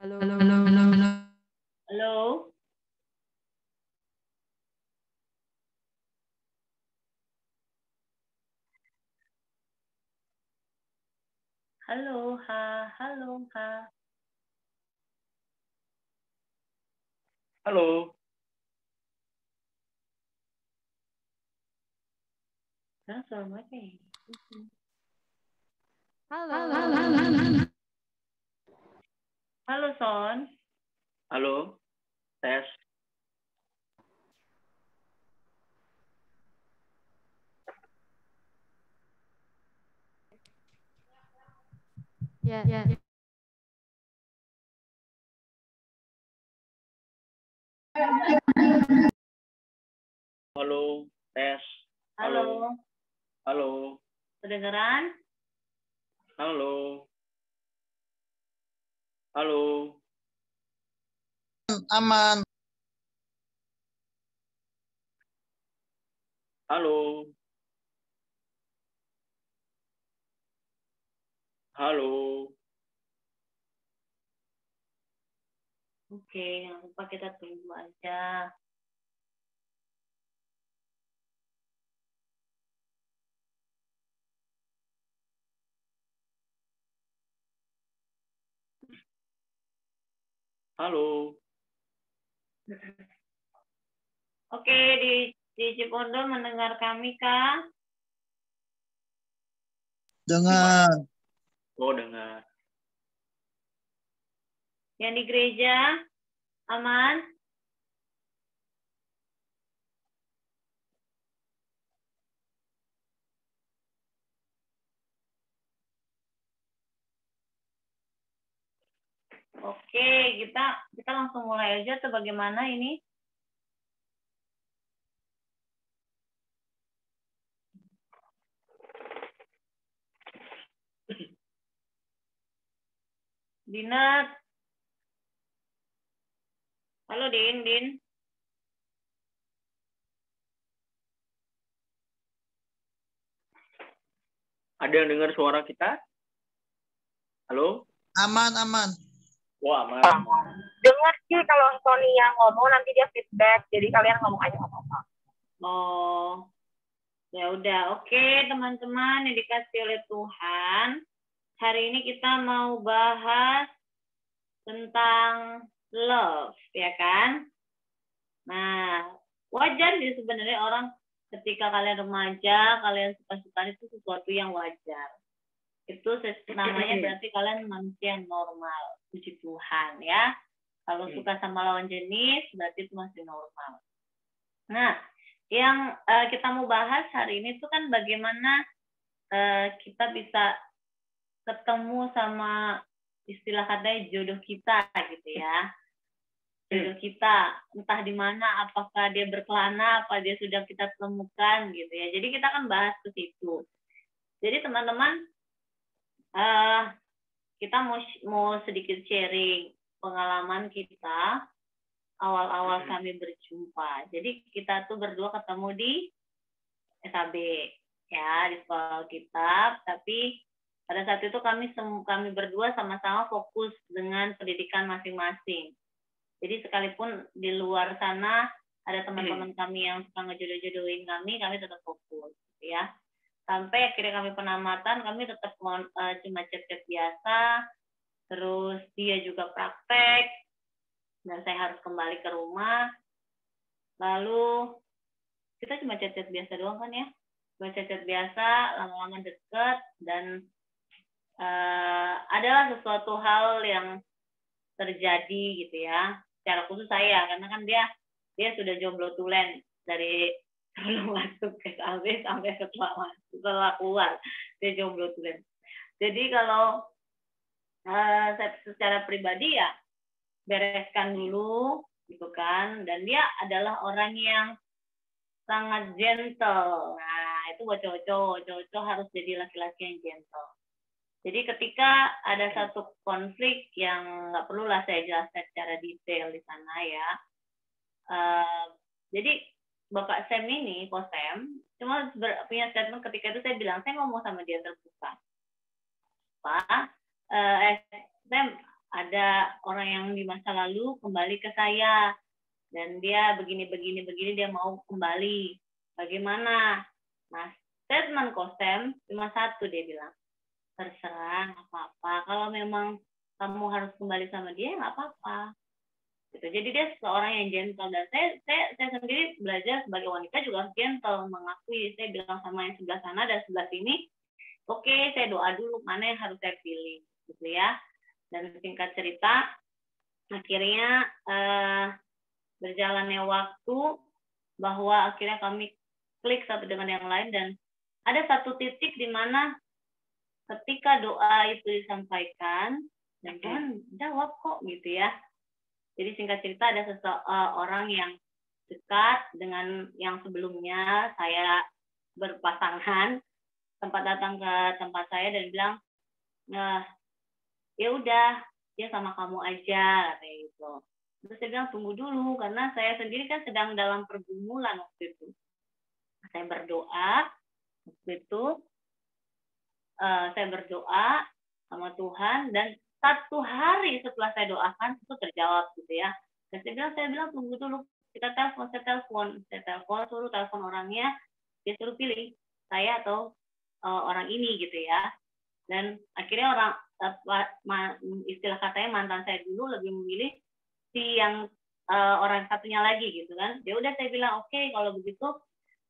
Speaker 1: Halo.
Speaker 4: Halo. Halo, ha. Halo. Assalamualaikum.
Speaker 1: Halo.
Speaker 4: Halo, Son. Halo. Tes.
Speaker 1: Ya.
Speaker 4: Halo. Tes. Halo. Kedengeran? Halo.
Speaker 8: Aman.
Speaker 4: Halo. Oke.
Speaker 8: Oke, jangan lupa kita tunggu aja.
Speaker 4: Halo.
Speaker 8: Oke, di Cipondo mendengar kami kah?
Speaker 9: Dengar.
Speaker 4: Oh, dengar.
Speaker 8: Yang di gereja aman? Oke, kita langsung mulai aja atau bagaimana ini? Dinat. Halo Din.
Speaker 4: Ada yang dengar suara kita? Halo?
Speaker 9: Aman.
Speaker 4: Wah, aman.
Speaker 10: Dengar sih kalau Sony yang ngomong nanti dia feedback, jadi kalian ngomong aja apa-apa.
Speaker 8: Oh, ya udah. Oke, teman-teman yang dikasih oleh Tuhan. Hari ini kita mau bahas tentang love, ya kan? Nah, wajar sih sebenarnya orang ketika kalian remaja, kalian suka-suka itu sesuatu yang wajar. Itu namanya berarti kalian manusia yang normal. Puji Tuhan ya. Kalau suka sama lawan jenis, berarti itu masih normal. Nah, yang kita mau bahas hari ini tuh kan bagaimana kita bisa ketemu sama istilah katanya jodoh kita gitu ya. Jodoh kita entah di mana, apakah dia berkelana, apa dia sudah kita temukan gitu ya. Jadi kita akan bahas ke situ. Jadi teman-teman, kita mau sedikit sharing pengalaman kita awal-awal kami berjumpa. Jadi kita tuh berdua ketemu di SAB ya, di sekolah kitab, tapi pada saat itu kami berdua sama-sama fokus dengan pendidikan masing-masing. Jadi sekalipun di luar sana ada teman-teman kami yang suka ngejodoh-jodohin kami tetap fokus ya. Sampai akhirnya kami penamatan, kami tetap cuma chat-chat biasa, terus dia juga praktek, dan saya harus kembali ke rumah. Lalu kita cuma chat-chat biasa doang kan ya, cuma chat-chat biasa, lama-lama deket, dan adalah sesuatu hal yang terjadi gitu ya. Secara khusus saya, karena kan dia sudah jomblo tulen dari sebelum masuk ke SAB sampai setelah keluar, dia jomblo tulen. Jadi kalau saya secara pribadi ya bereskan dulu gitu kan, dan dia adalah orang yang sangat gentle. Nah itu buat cowok-cowok harus jadi laki-laki yang gentle. Jadi ketika ada satu konflik yang nggak perlulah saya jelaskan secara detail di sana ya. Jadi Bapak Sam ini, Ko Sam, cuma punya statement ketika itu saya bilang, saya ngomong sama dia terbuka. Pak, Sam, ada orang yang di masa lalu kembali ke saya. Dan dia begini, dia mau kembali. Bagaimana? Nah, statement Ko Sam cuma satu, dia bilang, terserah, nggak apa-apa. Kalau memang kamu harus kembali sama dia, nggak apa-apa. Gitu. Jadi dia seorang yang gentle, dan saya sendiri belajar sebagai wanita juga harus gentle, mengakui. Saya bilang sama yang sebelah sana dan sebelah sini, oke, saya doa dulu mana yang harus saya pilih, gitu ya. Dan singkat cerita, akhirnya berjalannya waktu, bahwa akhirnya kami klik satu dengan yang lain, dan ada satu titik di mana ketika doa itu disampaikan, dan Tuhan jawab kok gitu ya. Jadi singkat cerita ada seseorang yang dekat dengan yang sebelumnya saya berpasangan, sempat datang ke tempat saya dan bilang, nah ya udah dia sama kamu aja kayak gitu. Terus saya bilang tunggu dulu karena saya sendiri kan sedang dalam pergumulan waktu itu. Saya berdoa waktu itu, saya berdoa sama Tuhan, dan 1 hari setelah saya doakan itu terjawab gitu ya. Dan saya bilang tunggu dulu, kita saya telepon, suruh telepon orangnya, dia suruh pilih saya atau orang ini gitu ya. Dan akhirnya istilah katanya mantan saya dulu lebih memilih si yang orang satunya lagi gitu kan. Ya udah saya bilang oke, kalau begitu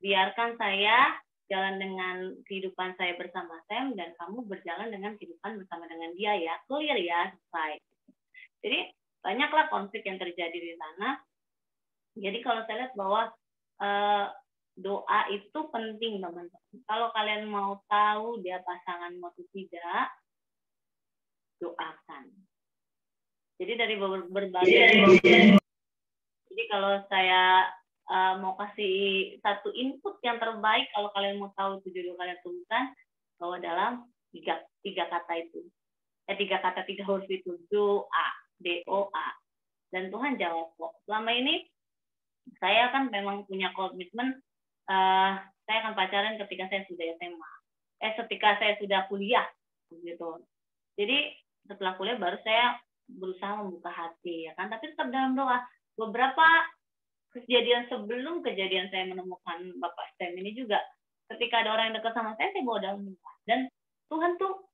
Speaker 8: biarkan saya jalan dengan kehidupan saya bersama Sam dan kamu berjalan dengan kehidupan bersama dengan dia ya. Clear ya, selesai. Jadi banyaklah konflik yang terjadi di sana. Jadi kalau saya lihat bahwa doa itu penting, teman-teman. Kalau kalian mau tahu dia pasangan atau tidak, doakan. Jadi dari berbagai. Jadi kalau saya mau kasih satu input yang terbaik, kalau kalian mau tahu itu judul kalian tuliskan bahwa dalam tiga kata itu, 3 huruf itu doa, DOA, dan Tuhan jawab kok. Selama ini saya kan memang punya komitmen, saya akan pacaran ketika saya sudah SMA, ketika saya sudah kuliah, gitu. Jadi setelah kuliah baru saya berusaha membuka hati, ya kan. Tapi tetap dalam doa. Beberapa kejadian sebelum kejadian saya menemukan Bapak Stem ini juga, ketika ada orang yang dekat sama saya bawa dalam doa. Dan Tuhan tuh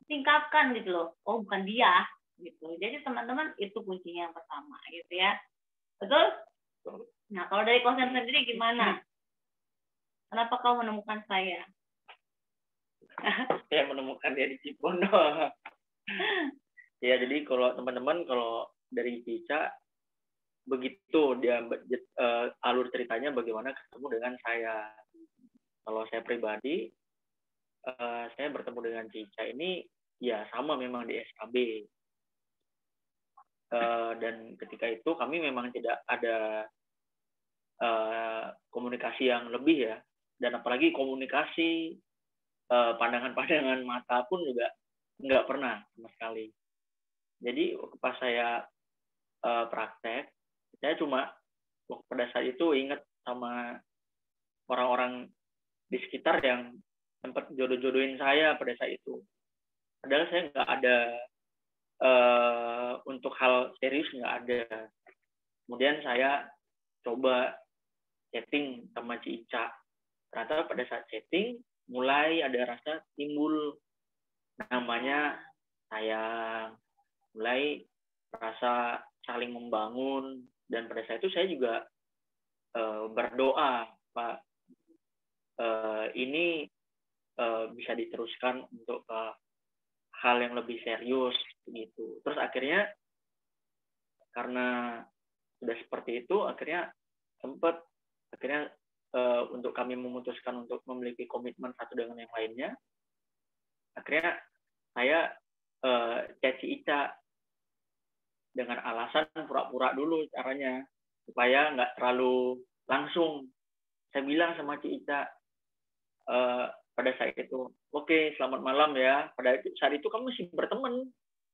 Speaker 8: singkapkan gitu loh, oh bukan dia, gitu. Jadi teman-teman itu kuncinya yang pertama, gitu ya. Betul? Nah kalau dari Kosen sendiri gimana? Kenapa kau menemukan saya?
Speaker 4: Saya menemukan dia di Cipondo. Ya jadi kalau teman-teman, kalau dari Cica, begitu dia alur ceritanya bagaimana ketemu dengan saya. Kalau saya pribadi, saya bertemu dengan Cica ini ya sama memang di SKB. Dan ketika itu kami memang tidak ada komunikasi yang lebih ya, dan apalagi komunikasi pandangan-pandangan mata pun juga nggak pernah sama sekali. Jadi pas saya praktek, saya cuma pada saat itu ingat sama orang-orang di sekitar yang sempat jodoh-jodohin saya pada saat itu. Padahal saya nggak ada untuk hal serius, nggak ada. Kemudian saya coba chatting sama Cica. Ternyata pada saat chatting mulai ada rasa timbul namanya sayang, mulai rasa saling membangun. Dan pada saat itu saya juga berdoa, Pak, ini bisa diteruskan untuk hal yang lebih serius gitu. Terus akhirnya karena sudah seperti itu, akhirnya untuk kami memutuskan untuk memiliki komitmen satu dengan yang lainnya. Akhirnya saya chat Ica dengan alasan pura-pura dulu caranya, supaya nggak terlalu langsung. Saya bilang sama Ica pada saat itu, oke, selamat malam ya. Pada saat itu kami masih berteman,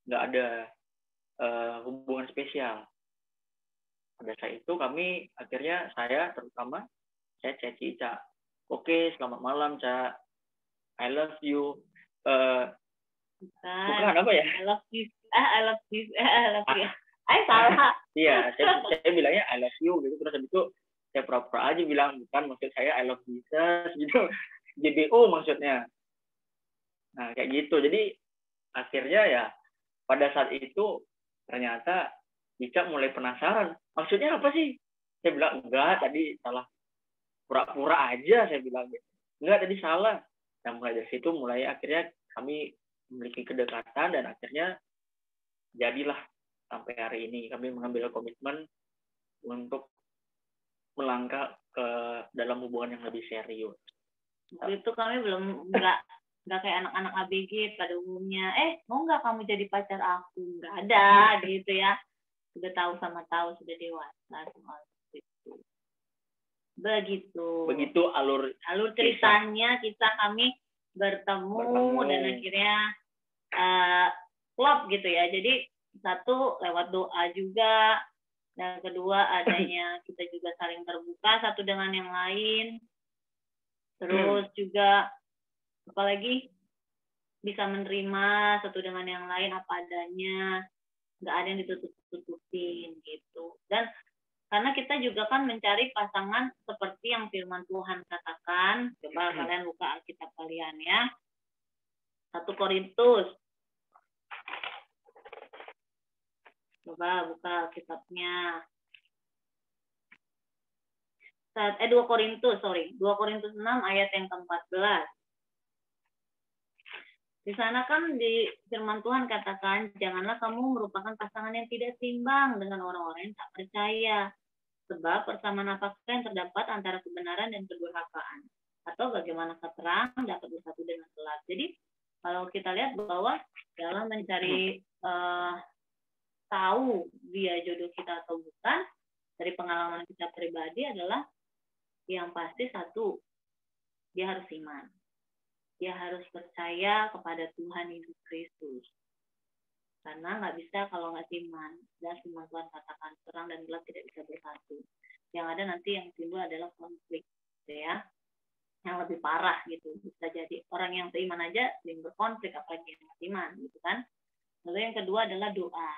Speaker 4: nggak ada hubungan spesial. Pada saat itu kami akhirnya saya chat Ica, oke, selamat malam Ca, I love you. Bukan apa ya?
Speaker 8: I love you. Salah.
Speaker 4: Iya, saya bilangnya I love you gitu, terus habis itu saya pura-pura aja bilang bukan, maksud saya I love Jesus gitu. JBU maksudnya. Nah, kayak gitu. Jadi akhirnya ya pada saat itu ternyata Ica mulai penasaran. Maksudnya apa sih? Saya bilang enggak, tadi salah. Pura-pura aja saya bilang gitu. Enggak, tadi salah. Nah, mulai dari situ akhirnya kami memiliki kedekatan dan akhirnya jadilah sampai hari ini kami mengambil komitmen untuk melangkah ke dalam hubungan yang lebih serius.
Speaker 8: Itu kami nggak kayak anak-anak ABG pada umumnya. Mau nggak kamu jadi pacar aku? Nggak ada gitu ya. Sudah tahu sama tahu, sudah dewasa soal itu. Begitu
Speaker 4: alur
Speaker 8: ceritanya kami bertemu dan akhirnya klop gitu ya. Jadi satu lewat doa juga, dan kedua adanya kita juga saling terbuka satu dengan yang lain. Terus juga apalagi bisa menerima satu dengan yang lain apa adanya, nggak ada yang ditutup-tutupin gitu. Dan karena kita juga kan mencari pasangan seperti yang firman Tuhan katakan. Coba kalian buka Alkitab kalian ya. 1 Korintus. Coba buka Alkitabnya. 2 Korintus 6 ayat yang ke-14. Di sana kan di firman Tuhan katakan, janganlah kamu merupakan pasangan yang tidak seimbang dengan orang-orang yang tak percaya. Sebab persamaan apakah yang terdapat antara kebenaran dan kedurhakaan? Atau bagaimana terang dapat bersatu dengan gelap? Jadi kalau kita lihat bahwa dalam mencari tahu dia jodoh kita atau bukan, dari pengalaman kita pribadi adalah yang pasti satu, dia harus iman. Dia harus percaya kepada Tuhan Yesus Kristus. Karena nggak bisa kalau nggak iman. Dan firman Tuhan katakan terang dan gelap tidak bisa bersatu. Yang ada nanti yang timbul adalah konflik, gitu ya. Yang lebih parah gitu. Bisa jadi orang yang beriman aja sering berkonflik, apalagi yang nggak iman, gitu kan. Lalu yang kedua adalah doa.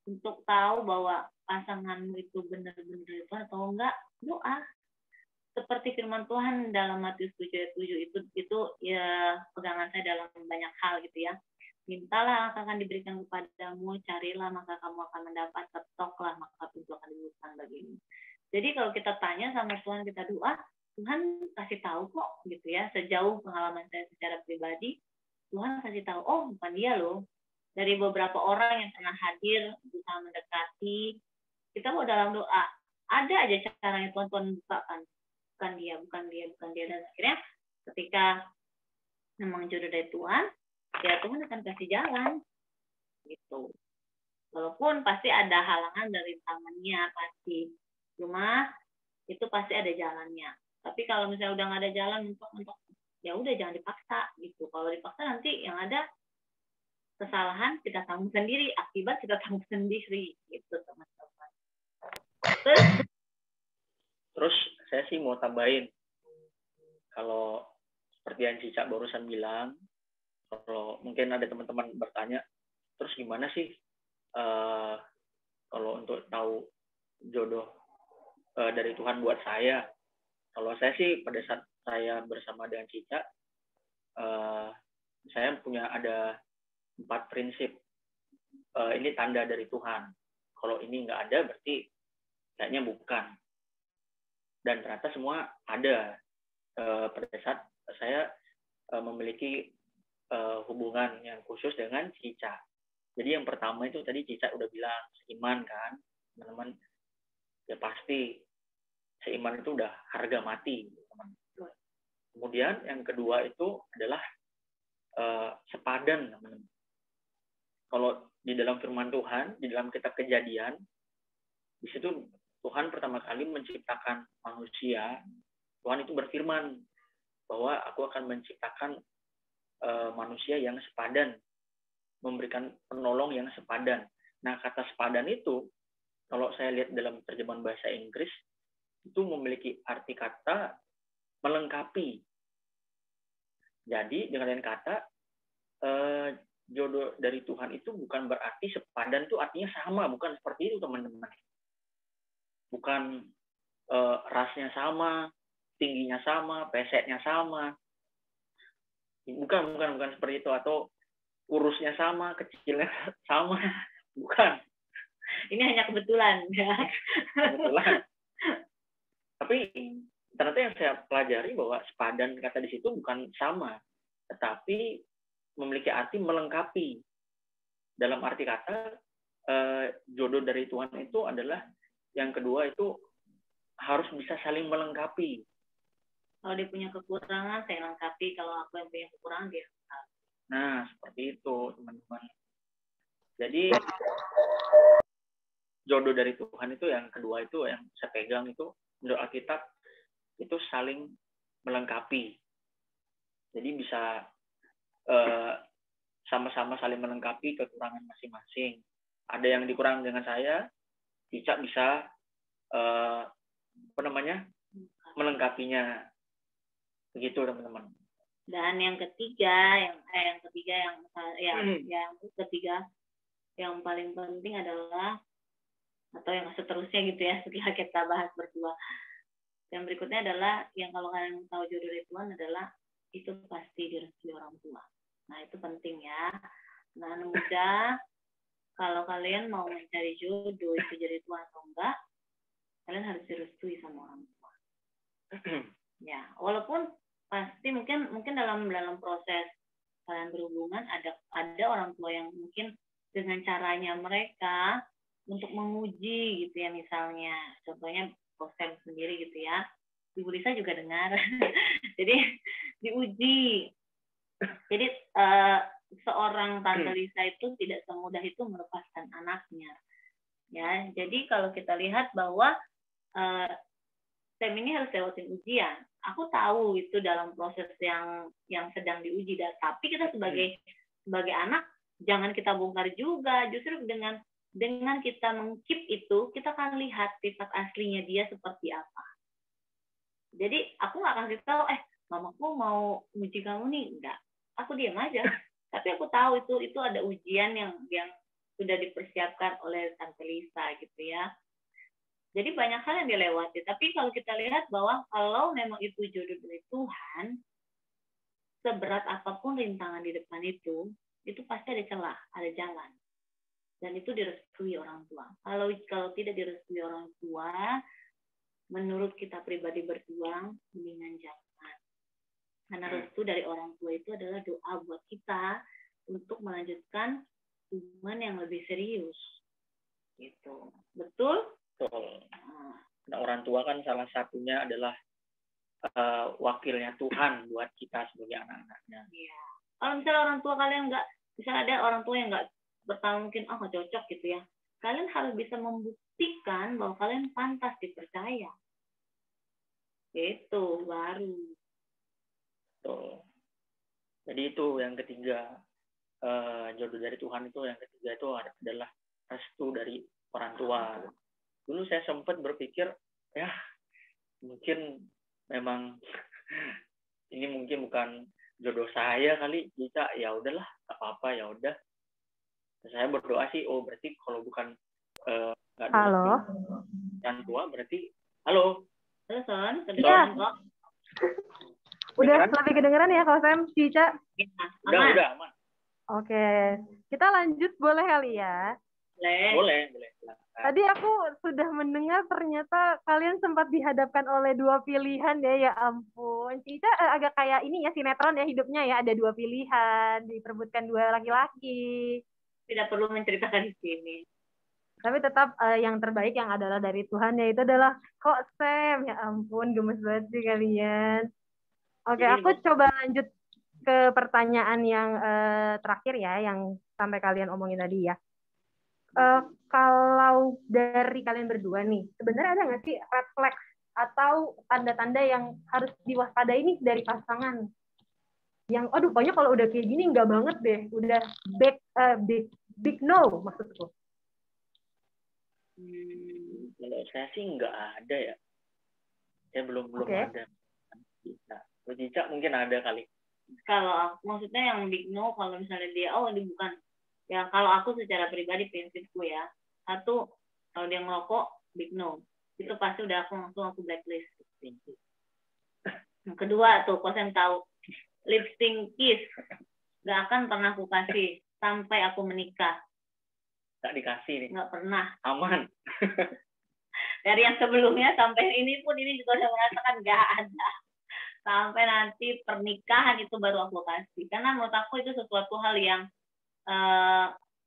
Speaker 8: Untuk tahu bahwa pasanganmu itu benar-benar Tuhan atau enggak, doa. Seperti firman Tuhan dalam Matius 7:7 itu ya pegangan saya dalam banyak hal gitu ya. Mintalah akan diberikan kepadamu, carilah maka kamu akan mendapat, ketoklah maka pintu akan dibukakan bagimu. Jadi kalau kita tanya sama Tuhan, kita doa, Tuhan kasih tahu kok gitu ya. Sejauh pengalaman saya secara pribadi, Tuhan kasih tahu, oh bukan dia loh. Dari beberapa orang yang pernah hadir berusaha mendekati, kita mau dalam doa, ada aja caranya Tuhan bukakan. Bukan dia. Dan akhirnya ketika memang jodoh dari Tuhan, ya Tuhan akan kasih jalan. Gitu. Walaupun pasti ada halangan dari tangannya, pasti. Cuma itu pasti ada jalannya. Tapi kalau misalnya udah nggak ada jalan untuk ya udah jangan dipaksa gitu. Kalau dipaksa nanti yang ada kesalahan kita tanggung sendiri, akibat kita tanggung sendiri gitu teman-teman.
Speaker 4: Terus saya sih mau tambahin, kalau seperti yang Cica barusan bilang, kalau mungkin ada teman-teman bertanya, terus gimana sih kalau untuk tahu jodoh dari Tuhan buat saya? Kalau saya sih pada saat saya bersama dengan Cica, saya punya ada 4 prinsip. Ini tanda dari Tuhan. Kalau ini nggak ada, berarti kayaknya bukan. Dan ternyata semua ada pada saat saya memiliki hubungan yang khusus dengan Cica. Jadi yang pertama itu tadi Cica udah bilang seiman kan, teman-teman. Ya pasti seiman itu udah harga mati, teman-teman. Kemudian yang kedua itu adalah sepadan, teman-teman. Kalau di dalam firman Tuhan, di dalam kitab Kejadian, di situ Tuhan pertama kali menciptakan manusia. Tuhan itu berfirman bahwa aku akan menciptakan manusia yang sepadan, memberikan penolong yang sepadan. Nah, kata sepadan itu, kalau saya lihat dalam terjemahan bahasa Inggris, itu memiliki arti kata melengkapi. Jadi, dengan lain kata, jodoh dari Tuhan itu bukan berarti sepadan itu artinya sama, bukan seperti itu teman-teman. Bukan rasnya sama, tingginya sama, peseknya sama. Bukan seperti itu. Atau kurusnya sama, kecilnya sama. Bukan.
Speaker 8: Ini hanya kebetulan.
Speaker 4: Kebetulan. Tapi ternyata yang saya pelajari bahwa sepadan kata di situ bukan sama, tetapi memiliki arti melengkapi. Dalam arti kata, jodoh dari Tuhan itu adalah yang kedua itu harus bisa saling melengkapi.
Speaker 8: Kalau dia punya kekurangan, saya lengkapi. Kalau aku yang punya kekurangan, dia lengkapi.
Speaker 4: Nah, seperti itu, teman-teman. Jadi, jodoh dari Tuhan itu yang kedua itu, yang saya pegang itu, menurut Alkitab, itu saling melengkapi. Jadi bisa sama-sama saling melengkapi kekurangan masing-masing. Ada yang dikurang dengan saya, Cica bisa melengkapinya. Begitu teman-teman.
Speaker 8: Dan yang ketiga, yang paling penting adalah, atau yang seterusnya gitu ya, setelah kita bahas berdua. Yang berikutnya adalah, yang kalau kalian tahu jodoh dari Tuhan adalah, itu pasti direstui orang tua. Nah, itu penting ya. Nah, anak muda, kalau kalian mau mencari jodoh itu jadi Tuhan atau enggak, kalian harus direstui sama orang tua. Ya, walaupun pasti mungkin dalam proses kalian berhubungan ada orang tua yang mungkin dengan caranya mereka untuk menguji gitu ya, misalnya contohnya proses sendiri gitu ya, Ibu Lisa juga dengar. Jadi diuji. Jadi seorang Tante Lisa itu tidak semudah itu melepaskan anaknya. Ya, jadi kalau kita lihat bahwa Sam ini harus lewatin ujian. Aku tahu itu dalam proses yang sedang diuji, tapi kita sebagai anak jangan kita bongkar juga. Justru dengan kita mengkeep itu, kita akan lihat sifat aslinya dia seperti apa. Jadi aku nggak akan kasih tahu, mamaku mau uji kamu nih, enggak. Aku diam aja. Tapi aku tahu itu ada ujian yang sudah dipersiapkan oleh Tante Lisa gitu ya. Jadi banyak hal yang dilewati. Tapi kalau kita lihat bahwa kalau memang itu jodoh dari Tuhan, seberat apapun rintangan di depan itu pasti ada celah, ada jalan. Dan itu direstui orang tua. Kalau tidak direstui orang tua, menurut kita pribadi berjuang, mendingan jangan. Karena restu dari orang tua itu adalah doa buat kita untuk melanjutkan hubungan yang lebih serius. Gitu. Betul?
Speaker 4: Betul. Nah, orang tua kan salah satunya adalah wakilnya Tuhan buat kita sebagai anak-anaknya.
Speaker 8: Iya. Kalau misalnya orang tua kalian misalnya ada orang tua yang nggak bertahan mungkin nggak cocok gitu ya, kalian harus bisa membuktikan bahwa kalian pantas dipercaya. Itu baru.
Speaker 4: Betul. Jadi itu yang ketiga, jodoh dari Tuhan itu yang ketiga itu adalah restu dari orang tua. Dulu saya sempat berpikir, ya mungkin memang ini mungkin bukan jodoh saya kali, bisa ya udahlah, nggak apa-apa, ya udah. Saya berdoa sih, berarti kalau bukan nggak ada orang tua, berarti halo.
Speaker 8: Son,
Speaker 1: iya. Udah lebih kedengeran ya kalau Sam, Cica?
Speaker 4: Udah aman.
Speaker 1: Oke, kita lanjut boleh kali ya?
Speaker 4: Boleh.
Speaker 1: Tadi aku sudah mendengar ternyata kalian sempat dihadapkan oleh dua pilihan ya ampun. Cica agak kayak ini ya, sinetron ya hidupnya ya, ada dua pilihan, diperebutkan dua laki-laki.
Speaker 8: Tidak perlu menceritakan di sini.
Speaker 1: Tapi tetap yang terbaik yang adalah dari Tuhan, yaitu adalah kok Sam, ya ampun gemes banget sih kalian. Oke, aku coba lanjut ke pertanyaan yang terakhir ya, yang sampai kalian omongin tadi ya. Kalau dari kalian berdua nih, sebenarnya ada nggak sih red flag atau tanda-tanda yang harus diwaspadai nih dari pasangan? Yang, aduh, pokoknya kalau udah kayak gini nggak banget deh, udah big no maksudku.
Speaker 4: Kalau saya sih nggak ada ya. Saya belum ada. Kalau Cica mungkin ada kali.
Speaker 8: Kalau maksudnya yang big no, kalau misalnya dia, ini bukan. Ya kalau aku secara pribadi prinsipku ya, satu, kalau dia ngerokok, big no. Itu pasti udah langsung aku blacklist. Yang kedua tuh, kalau saya tahu, lipstick kiss, gak akan pernah aku kasih sampai aku menikah.
Speaker 4: Gak dikasih nih?
Speaker 8: Gak pernah.
Speaker 4: Aman.
Speaker 8: Dari yang sebelumnya sampai ini pun, ini juga saya merasakan gak ada. Sampai nanti pernikahan itu baru aku kasih. Karena menurut aku itu sesuatu hal yang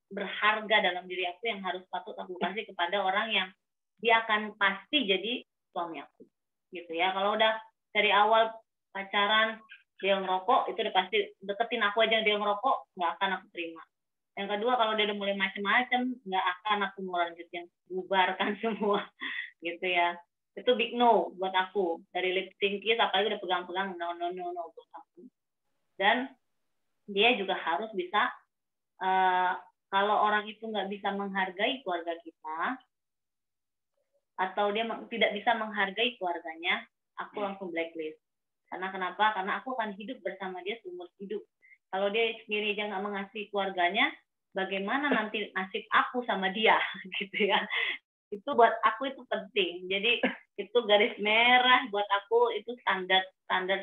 Speaker 8: berharga dalam diri aku yang harus patut aku kasih kepada orang yang dia akan pasti jadi suami aku. Gitu ya. Kalau udah dari awal pacaran, dia ngerokok, itu udah pasti deketin aku aja dia ngerokok, nggak akan aku terima. Yang kedua, kalau dia udah mulai macam-macam, nggak akan aku mau lanjutin, bubarkan semua, gitu ya. Itu big no buat aku. Dari lipstick kiss, apalagi udah pegang-pegang, no buat aku. Dan dia juga harus bisa, kalau orang itu nggak bisa menghargai keluarga kita, atau dia tidak bisa menghargai keluarganya, aku langsung blacklist. Karena kenapa? Karena aku akan hidup bersama dia seumur hidup. Kalau dia sendiri aja nggak mengasihi keluarganya, bagaimana nanti nasib aku sama dia, gitu ya. Itu buat aku itu penting. Jadi itu garis merah buat aku, itu standar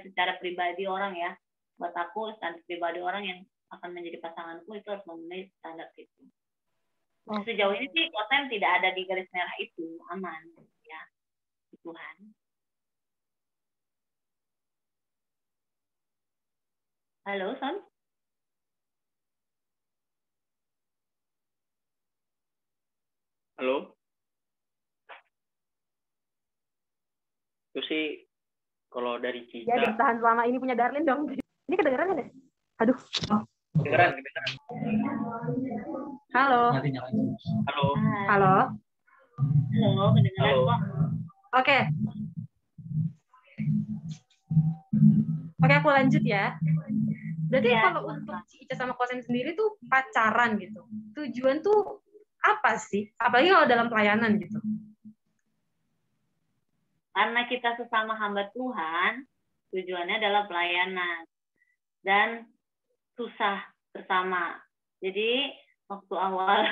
Speaker 8: secara pribadi orang ya. Buat aku standar pribadi orang yang akan menjadi pasanganku itu harus memenuhi standar itu. Sejauh ini sih Kotem tidak ada di garis merah itu, aman ya. Tuhan. Halo, Son?
Speaker 4: Halo? Itu sih kalau dari Cica.
Speaker 10: Ya bertahan selama ini punya Darlin dong. Ini kedengeran nggak deh? Aduh.
Speaker 4: Kedengeran.
Speaker 10: Halo.
Speaker 4: Halo.
Speaker 10: Halo.
Speaker 8: Halo, kedengeran kok.
Speaker 10: Oke. Oke, aku lanjut ya. Berarti
Speaker 8: Ya,
Speaker 10: kalau untuk Cica sama Kosen sendiri tuh pacaran gitu. Tujuan tuh apa sih? Apalagi kalau dalam pelayanan gitu.
Speaker 8: Karena kita sesama hamba Tuhan, tujuannya adalah pelayanan. Dan susah bersama. Jadi, waktu awal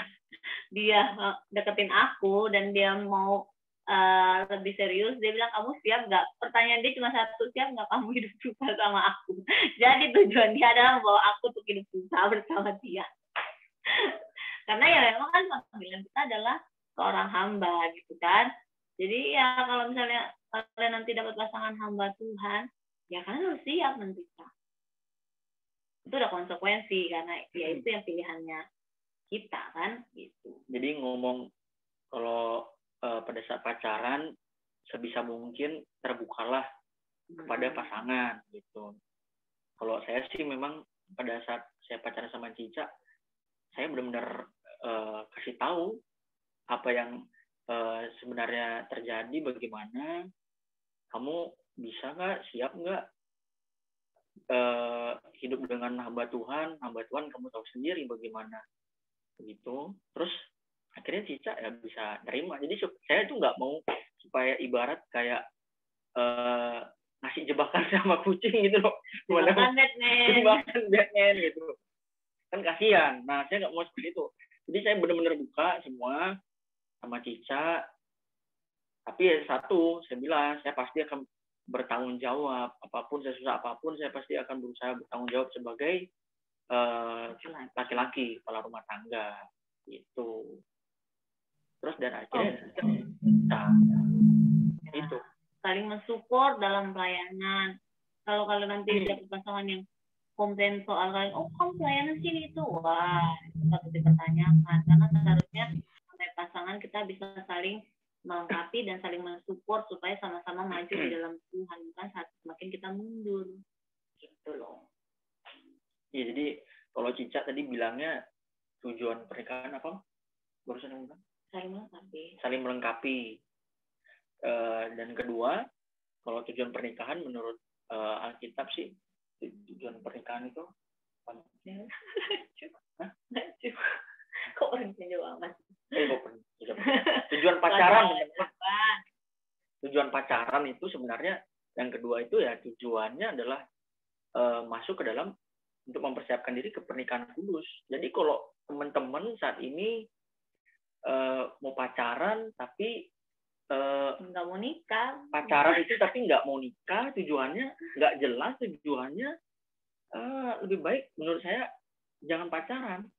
Speaker 8: dia deketin aku dan dia mau lebih serius, dia bilang, kamu siap nggak? Pertanyaan dia cuma satu, siap nggak kamu hidup susah sama aku? Jadi tujuan dia adalah membawa aku untuk hidup susah bersama dia. Karena ya memang kan panggilan kita adalah seorang hamba gitu kan. Jadi ya kalau misalnya kalian nanti dapat pasangan hamba Tuhan, ya kalian harus siap nanti. Itu udah konsekuensi karena ya itu yang pilihannya kita kan gitu.
Speaker 4: Jadi ngomong kalau pada saat pacaran sebisa mungkin terbukalah kepada pasangan gitu. Kalau saya sih memang pada saat saya pacaran sama Cica, saya benar-benar kasih tahu apa yang sebenarnya terjadi, bagaimana kamu bisa nggak, siap nggak hidup dengan hamba Tuhan kamu tahu sendiri bagaimana begitu. Terus akhirnya Cica ya bisa nerima. Jadi saya tuh nggak mau supaya ibarat kayak ngasih jebakan sama kucing gitu loh.
Speaker 8: Jebakan
Speaker 4: Batman gitu. Kan kasihan. Nah, saya nggak mau seperti itu. Jadi saya benar-benar buka semua sama Cica. Tapi ya satu, saya bilang, saya pasti akan bertanggung jawab. Apapun, sesusah apapun, saya pasti akan berusaha bertanggung jawab sebagai laki-laki, kepala rumah tangga. Gitu. Terus dan akhirnya itu
Speaker 8: saling mensupport dalam pelayanan. Kalau kalian nanti dapat pasangan yang komplain soal kalian, oh kamu pelayanan sini itu, wah itu patut dipertanyakan. Karena seharusnya sebagai pasangan kita bisa saling melengkapi dan saling mensupport supaya sama-sama maju di dalam Tuhan, bukan saat semakin kita mundur. Gitu loh.
Speaker 4: Iya, jadi kalau Cica tadi bilangnya tujuan pernikahan apa? Barusan yang bilang? Saling melengkapi. Dan kedua, kalau tujuan pernikahan menurut Alkitab sih, tujuan pernikahan itu apa?
Speaker 8: Kok berhenti amat?
Speaker 4: Tujuan pacaran, tujuan pacaran itu sebenarnya yang kedua itu ya tujuannya adalah masuk ke dalam untuk mempersiapkan diri ke pernikahan kudus. Jadi kalau teman-teman saat ini mau pacaran tapi
Speaker 8: nggak mau nikah,
Speaker 4: pacaran itu tapi nggak mau nikah, tujuannya nggak jelas, tujuannya lebih baik menurut saya jangan pacaran.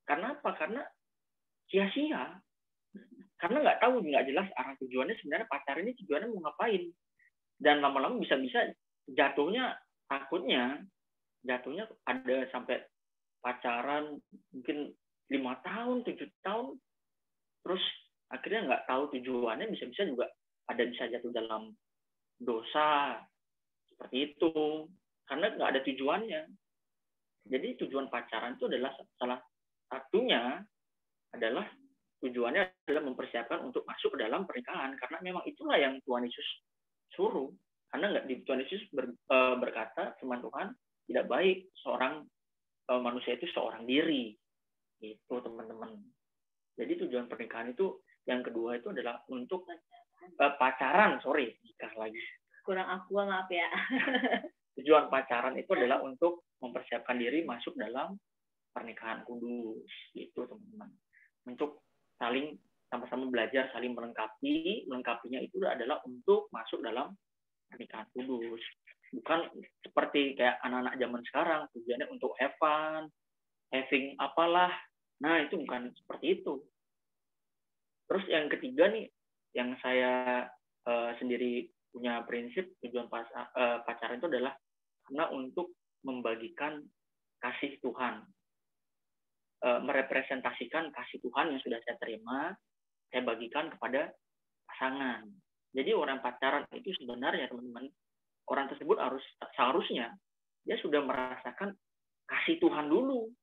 Speaker 4: Karena apa? Karena sia-sia. Karena nggak tahu, nggak jelas arah tujuannya sebenarnya pacaran ini tujuannya mau ngapain. Dan lama-lama bisa-bisa jatuhnya, takutnya jatuhnya ada sampai pacaran mungkin 5 tahun, 7 tahun, terus akhirnya nggak tahu tujuannya, bisa-bisa juga ada bisa jatuh dalam dosa seperti itu karena nggak ada tujuannya. Jadi tujuan pacaran itu adalah salah satunya adalah tujuannya adalah mempersiapkan untuk masuk ke dalam pernikahan, karena memang itulah yang Tuhan Yesus suruh. Karena nggak di Tuhan Yesus berkata, firman Tuhan, tidak baik seorang manusia itu seorang diri. Itu teman-teman. Jadi tujuan pernikahan itu yang kedua itu adalah untuk pacaran, nikah lagi.
Speaker 8: kurang aqua, maaf ya.
Speaker 4: Tujuan pacaran itu adalah untuk mempersiapkan diri masuk dalam pernikahan kudus, gitu teman-teman. Untuk saling sama-sama belajar, saling melengkapi. Melengkapinya itu adalah untuk masuk dalam pernikahan kudus. Bukan seperti kayak anak-anak zaman sekarang, tujuannya untuk have fun, having apalah. Nah, itu bukan seperti itu. Terus yang ketiga nih, yang saya sendiri punya prinsip tujuan pacaran itu adalah karena untuk membagikan kasih Tuhan, merepresentasikan kasih Tuhan yang sudah saya terima, saya bagikan kepada pasangan. Jadi orang pacaran itu sebenarnya teman-teman, orang tersebut seharusnya dia sudah merasakan kasih Tuhan dulu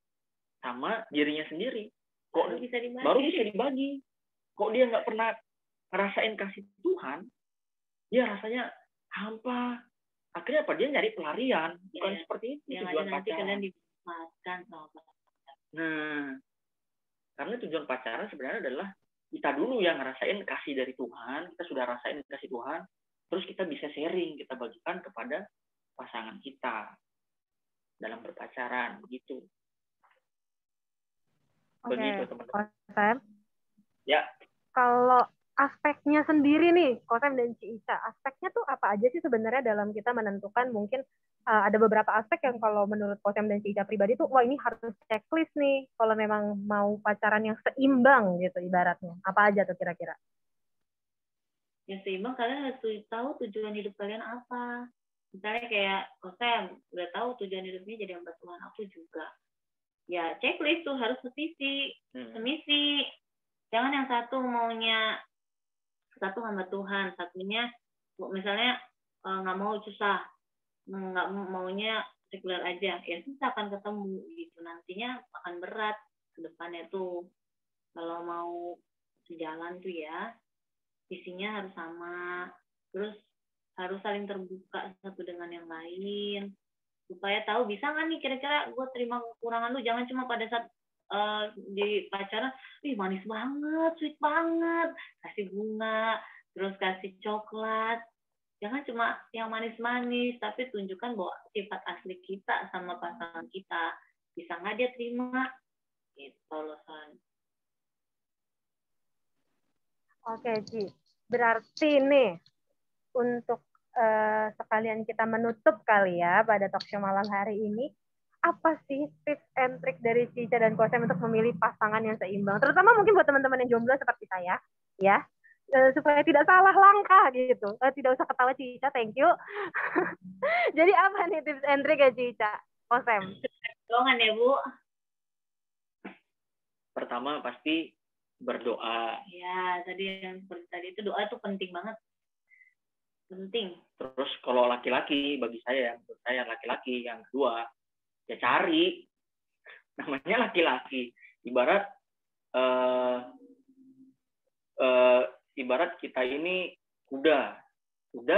Speaker 4: sama dirinya sendiri. Kok baru bisa dibagi. Kok dia nggak pernah ngerasain kasih Tuhan, dia rasanya hampa. Akhirnya apa? Dia nyari pelarian. Bukan seperti itu tujuan pacaran. Nah, karena tujuan pacaran sebenarnya adalah kita dulu yang ngerasain kasih dari Tuhan, kita sudah rasain kasih Tuhan, terus kita bisa sharing, kita bagikan kepada pasangan kita dalam berpacaran, begitu. Begitu teman-teman.
Speaker 10: Ya. Kalau aspeknya sendiri nih, Kosem dan Ci Ica, aspeknya tuh apa aja sih sebenarnya dalam kita menentukan? Mungkin ada beberapa aspek yang kalau menurut Kosem dan Ci Ica pribadi tuh, wah ini harus checklist nih kalau memang mau pacaran yang seimbang gitu ibaratnya. Apa aja tuh kira-kira?
Speaker 8: Yang seimbang, kalian harus tahu tujuan hidup kalian apa. Misalnya kayak Kosem udah tahu tujuan hidupnya jadi hamba Tuhan, aku juga. Ya checklist tuh harus semisi. Jangan yang satu maunya satu hamba Tuhan, satunya misalnya nggak mau susah, nggak maunya sekuler aja, ya susah akan ketemu gitu, nantinya akan berat ke depannya tuh. Kalau mau sejalan tuh ya visinya harus sama, terus harus saling terbuka satu dengan yang lain supaya tahu bisa nggak nih kira-kira gue terima kekurangan lu. Jangan cuma pada saat di pacaran, manis banget, sweet banget, kasih bunga, terus kasih coklat. Jangan cuma yang manis-manis, tapi tunjukkan bahwa sifat asli kita sama pasangan kita. Bisa nggak dia terima? Gitu loh, San.
Speaker 10: Oke, Ci. Berarti nih, untuk sekalian kita menutup kali ya pada talk show malam hari ini, apa sih tips and trick dari Cica dan Kosem untuk memilih pasangan yang seimbang? Terutama mungkin buat teman-teman yang jomblo seperti saya, ya, supaya tidak salah langkah gitu. Tidak usah ketawa Cica, thank you. Jadi apa nih tips and trick ya Cica, Kosem?
Speaker 8: Doangan ya Bu.
Speaker 4: Pertama pasti berdoa.
Speaker 8: Ya, tadi yang seperti tadi itu doa itu penting banget. Penting.
Speaker 4: Terus kalau laki-laki, bagi saya, menurut saya laki-laki yang kedua, ya cari, namanya laki-laki. Ibarat ibarat kita ini kuda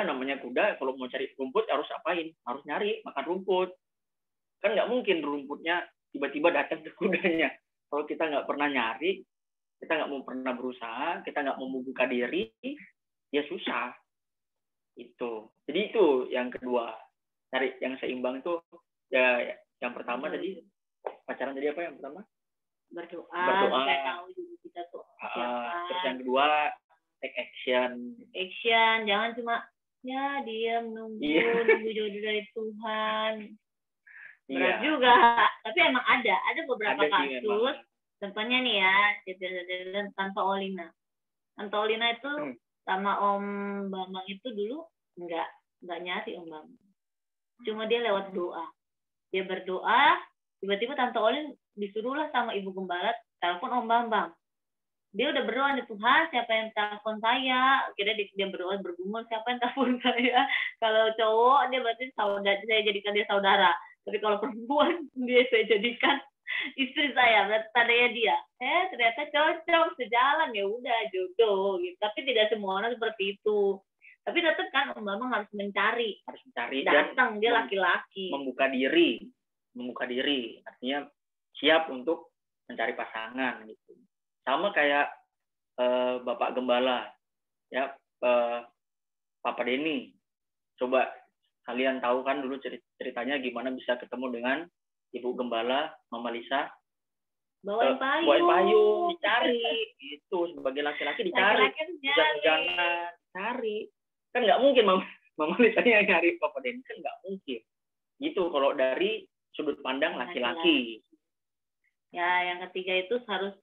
Speaker 4: namanya kuda. Kalau mau cari rumput harus apain? Harus nyari makan rumput. Kan nggak mungkin rumputnya tiba-tiba datang ke kudanya. Kalau kita nggak pernah nyari, kita nggak mau pernah berusaha, kita nggak mau membuka diri, ya susah. Itu. Jadi itu yang kedua, cari yang seimbang itu. Ya yang pertama tadi pacaran tadi apa yang pertama?
Speaker 8: Berdoa. Tahu juga kita tuh
Speaker 4: terus yang kedua take action.
Speaker 8: Jangan cuma ya diam nunggu jodoh dari Tuhan. Berat juga. Tapi emang ada beberapa kasus. Contohnya nih ya, Tante Olina. Tante Olina itu sama Om Bambang itu dulu nggak nyari Om Bambang. Cuma dia lewat doa. Dia berdoa, tiba-tiba Tante Olin disuruhlah sama Ibu Gembala telepon Om Bambang. Dia udah berdoa nih, Tuhan siapa yang telepon saya? Kira dia berdoa bergumul, siapa yang telepon saya? Kalau cowok dia berarti saudara, saya jadikan dia saudara. Tapi kalau perempuan dia saya jadikan istri saya, berarti tandanya dia. Ternyata cocok, sejalan, ya udah jodoh gitu. Tapi tidak semua orang seperti itu. Tapi tetap kan Om Bambang harus mencari. Datang, dia laki-laki.
Speaker 4: Membuka diri. Artinya siap untuk mencari pasangan gitu. Sama kayak Bapak Gembala, ya Papa Denny. Coba kalian tahu kan dulu ceritanya gimana bisa ketemu dengan Ibu Gembala, Mama Lisa?
Speaker 8: Bawain
Speaker 4: payung, dicari. Itu sebagai laki-laki dicari. Jangan cari. Kan nggak mungkin Mama Lisa yang nyari Papa Denny, kan nggak mungkin. Gitu kalau dari sudut pandang laki-laki.
Speaker 8: Ya, yang ketiga itu harus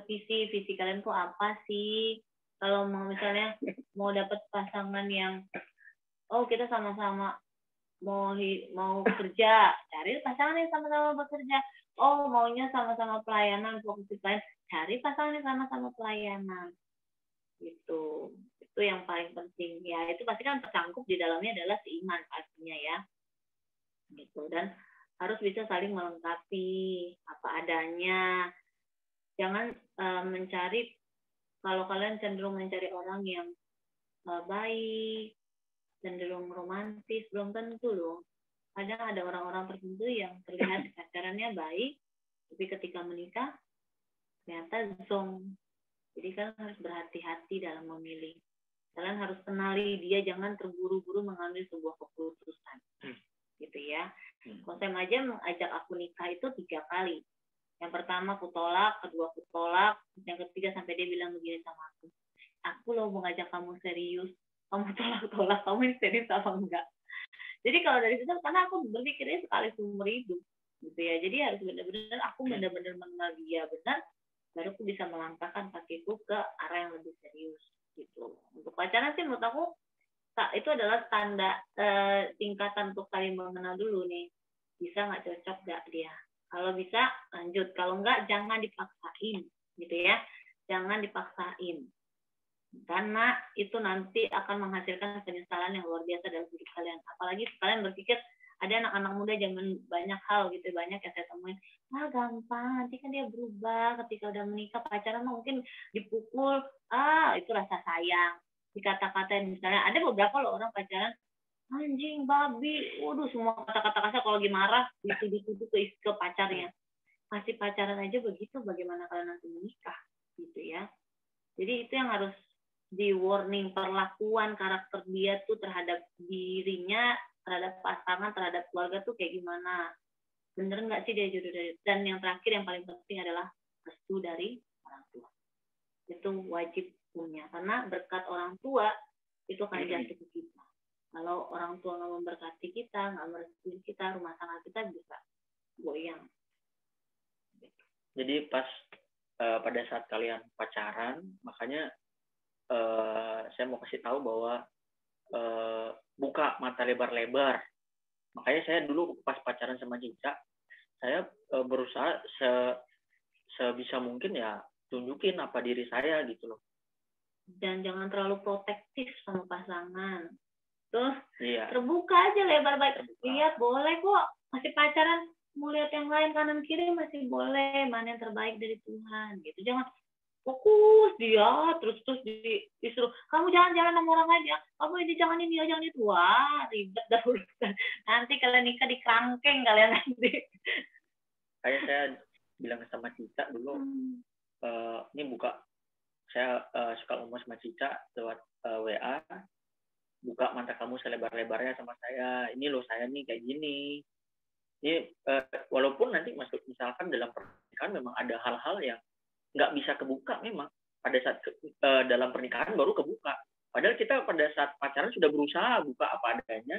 Speaker 8: visi kalian tuh apa sih? Kalau mau misalnya mau dapat pasangan yang kita sama-sama mau kerja, cari pasangan yang sama-sama bekerja. Maunya sama-sama pelayanan, fokus pelayanan, cari pasangan yang sama-sama pelayanan. Gitu. Itu yang paling penting. Ya, itu pasti kan tercangkup di dalamnya adalah seiman pastinya ya. Gitu. Dan harus bisa saling melengkapi apa adanya. Jangan mencari, kalau kalian cenderung mencari orang yang baik, cenderung romantis, belum tentu loh. Kadang ada orang-orang tertentu yang terlihat pacarannya baik, tapi ketika menikah ternyata zong. Jadi kalian harus berhati-hati dalam memilih. Kalian harus kenali dia, jangan terburu-buru mengambil sebuah keputusan. Gitu ya. Konsep aja mengajak aku nikah itu 3 kali. Yang pertama aku tolak, kedua aku tolak, yang ketiga sampai dia bilang begini sama aku loh mau ngajak kamu serius, kamu tolak, kamu ini serius apa enggak? Jadi kalau dari situ, karena aku berpikirnya sekali seumur hidup, gitu ya. Jadi harus benar-benar mengenal dia benar, baru aku bisa melangkahkan kakiku ke arah yang lebih serius, gitu. Untuk pacaran sih menurut aku itu adalah tanda tingkatan untuk saling mengenal dulu nih. Bisa nggak cocok nggak dia? Kalau bisa lanjut, kalau nggak jangan dipaksain, gitu ya. Jangan dipaksain. Karena itu nanti akan menghasilkan penyesalan yang luar biasa dalam hidup kalian. Apalagi kalian berpikir ada anak-anak muda zaman banyak hal gitu, banyak yang saya temuin, gampang, nanti kan dia berubah ketika udah menikah, pacaran mungkin dipukul, itu rasa sayang, dikata-katain. Misalnya ada beberapa loh orang pacaran, anjing, babi, waduh, semua kata-kata kasar, kalau lagi marah dituduh ke pacarnya. Masih pacaran aja begitu, bagaimana kalian nanti menikah, gitu ya. Jadi itu yang harus di warning, perlakuan karakter dia tuh terhadap dirinya, terhadap pasangan, terhadap keluarga tuh kayak gimana. Bener nggak sih dia jodoh dari. Dan yang terakhir yang paling penting adalah restu dari orang tua. Itu wajib punya, karena berkat orang tua itu akan jatuh ke kita. Kalau orang tua nggak memberkati kita, nggak merestui kita, rumah tangga kita bisa goyang.
Speaker 4: Jadi pas pada saat kalian pacaran, makanya saya mau kasih tahu bahwa buka mata lebar-lebar. Makanya saya dulu pas pacaran sama Cica, saya berusaha sebisa mungkin ya tunjukin apa diri saya gitu loh.
Speaker 8: Dan jangan terlalu protektif sama pasangan. Terus terbuka aja lebar-lebar. Lihat boleh kok, masih pacaran mau lihat yang lain kanan kiri masih boleh, mana yang terbaik dari Tuhan gitu. Jangan fokus dia terus disuruh kamu jangan sama orang aja, kamu ini jangan ini jangan itu, wah ribet dah urusan. Nanti kalian nikah di kerangkeng kalian nanti.
Speaker 4: Kayak saya bilang sama Cica dulu, ini buka, saya suka ngomong sama Cica lewat WA, buka mata kamu selebar-lebarnya sama saya, ini loh saya nih kayak gini. Ini walaupun nanti misalkan dalam pernikahan memang ada hal-hal yang nggak bisa kebuka, memang pada saat dalam pernikahan baru kebuka. Padahal kita pada saat pacaran sudah berusaha buka apa adanya,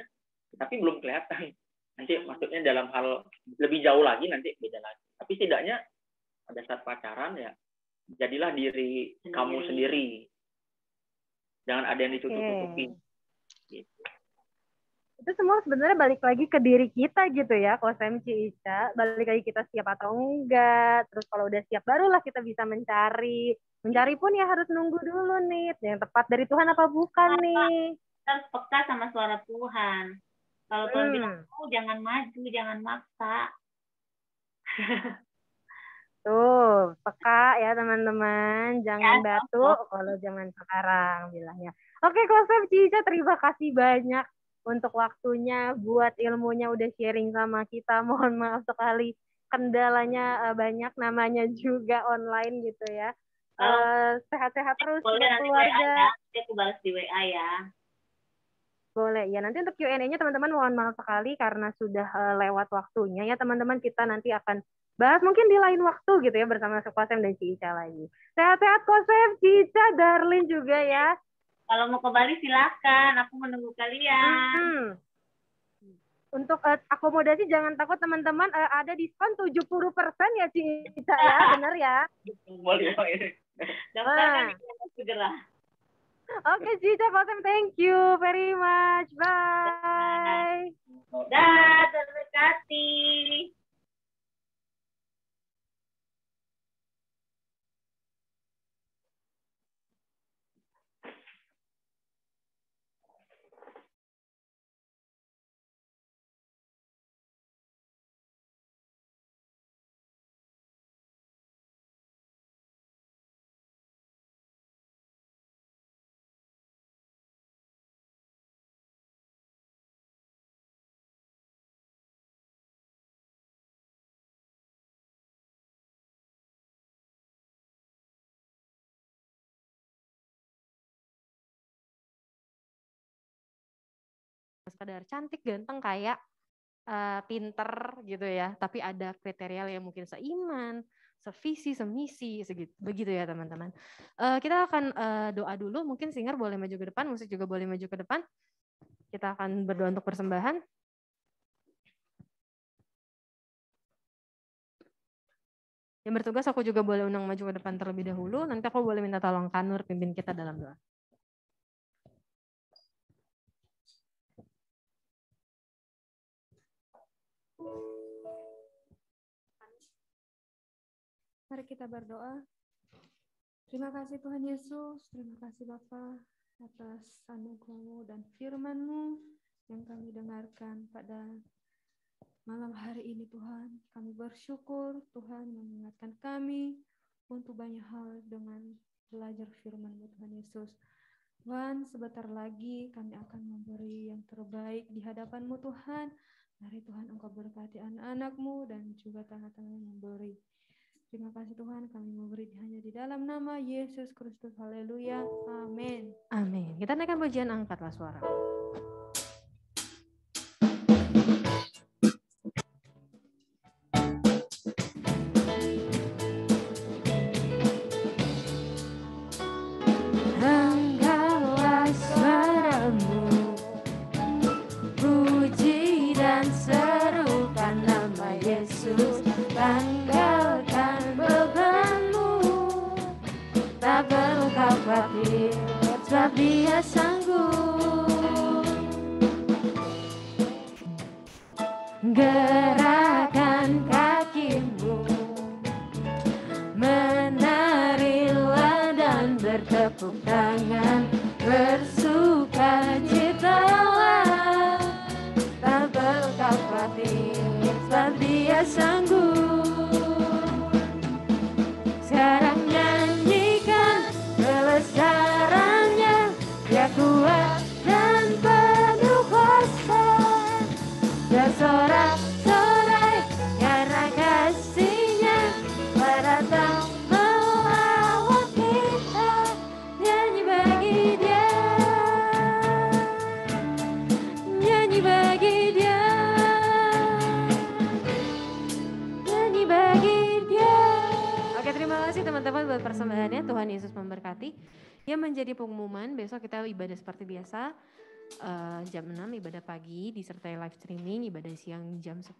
Speaker 4: tapi belum kelihatan. Nanti maksudnya dalam hal lebih jauh lagi nanti beda lagi. Tapi setidaknya pada saat pacaran ya jadilah diri kamu sendiri. Jangan ada yang ditutup-tutupi. Gitu.
Speaker 10: Itu semua sebenarnya balik lagi ke diri kita gitu ya, kalau saya Ica, balik lagi kita siap atau enggak. Terus kalau udah siap barulah kita bisa mencari pun ya harus nunggu dulu nih yang tepat dari Tuhan apa bukan nih.
Speaker 8: Kita harus peka sama suara Tuhan. Kalau Tuhan bilang jangan maju, jangan maksa.
Speaker 10: Tuh peka ya teman-teman, jangan batu kalau zaman sekarang bilangnya. Oke, Konsep Cica, terima kasih banyak untuk waktunya, buat ilmunya udah sharing sama kita. Mohon maaf sekali kendalanya banyak, namanya juga online gitu ya. Sehat-sehat terus buat keluarga.
Speaker 8: Aku balas di WA ya.
Speaker 10: boleh. Ya, nanti untuk Q&A-nya teman-teman mohon maaf sekali karena sudah lewat waktunya ya teman-teman. Kita nanti akan bahas mungkin di lain waktu gitu ya bersama Kosem dan Cica lagi. Sehat-sehat Kosem, Cica, Darlin juga ya.
Speaker 8: Kalau mau ke Bali silakan, aku menunggu kalian.
Speaker 10: Untuk akomodasi jangan takut teman-teman, ada diskon 70% ya Cica ya, benar ya?
Speaker 8: Boleh. Daftarkan segera.
Speaker 10: Oke, Cica, Kosem, thank you very much. Bye.
Speaker 8: Terima kasih.
Speaker 1: Sekedar cantik, ganteng, kayak pinter gitu ya, tapi ada kriteria yang mungkin seiman, sevisi, semisi, segitu, begitu ya teman-teman. Kita akan doa dulu, mungkin singer boleh maju ke depan, musik juga boleh maju ke depan. Kita akan berdoa untuk persembahan. Yang bertugas aku juga boleh undang maju ke depan terlebih dahulu, nanti aku boleh minta tolong Kanur pimpin kita dalam doa.
Speaker 9: Mari kita berdoa. Terima kasih Tuhan Yesus, terima kasih Bapa atas anugerah-Mu dan firman-Mu yang kami dengarkan pada malam hari ini Tuhan. Kami bersyukur Tuhan mengingatkan kami untuk banyak hal dengan belajar firman-Mu Tuhan Yesus. Tuhan, sebentar lagi kami akan memberi yang terbaik di hadapan-Mu Tuhan. Mari Tuhan Engkau berkati anak-anak-Mu dan juga tengah-tengah memberi. Terima kasih Tuhan, kami memberi hanya di dalam nama Yesus Kristus. Haleluya. Amin.
Speaker 1: Amin. Kita naikkan pujian, angkatlah suara.
Speaker 11: Angkatlah suaramu, puji dan serukan nama Yesus. Tanggalkan bebanmu, tak perlu khawatir, sebab Dia sanggup. Gerakan kakimu, menarilah dan bertepuk tangan, bersukacitalah, tak perlu khawatir, sebab Dia sanggup. Sekarang nyanyikan kelesarannya, Dia kuat dan penuh kuasa. Bersorak-sorai karena kasih-Nya datang melawat kita. Nyanyi bagi Dia, nyanyi bagi Dia, nyanyi bagi Dia.
Speaker 1: Oke, terima kasih teman-teman buat persembahannya. Tuhan Yesus memberkati. Yang menjadi pengumuman, besok kita ibadah seperti biasa. Jam 6 ibadah pagi disertai live streaming, ibadah siang jam 10.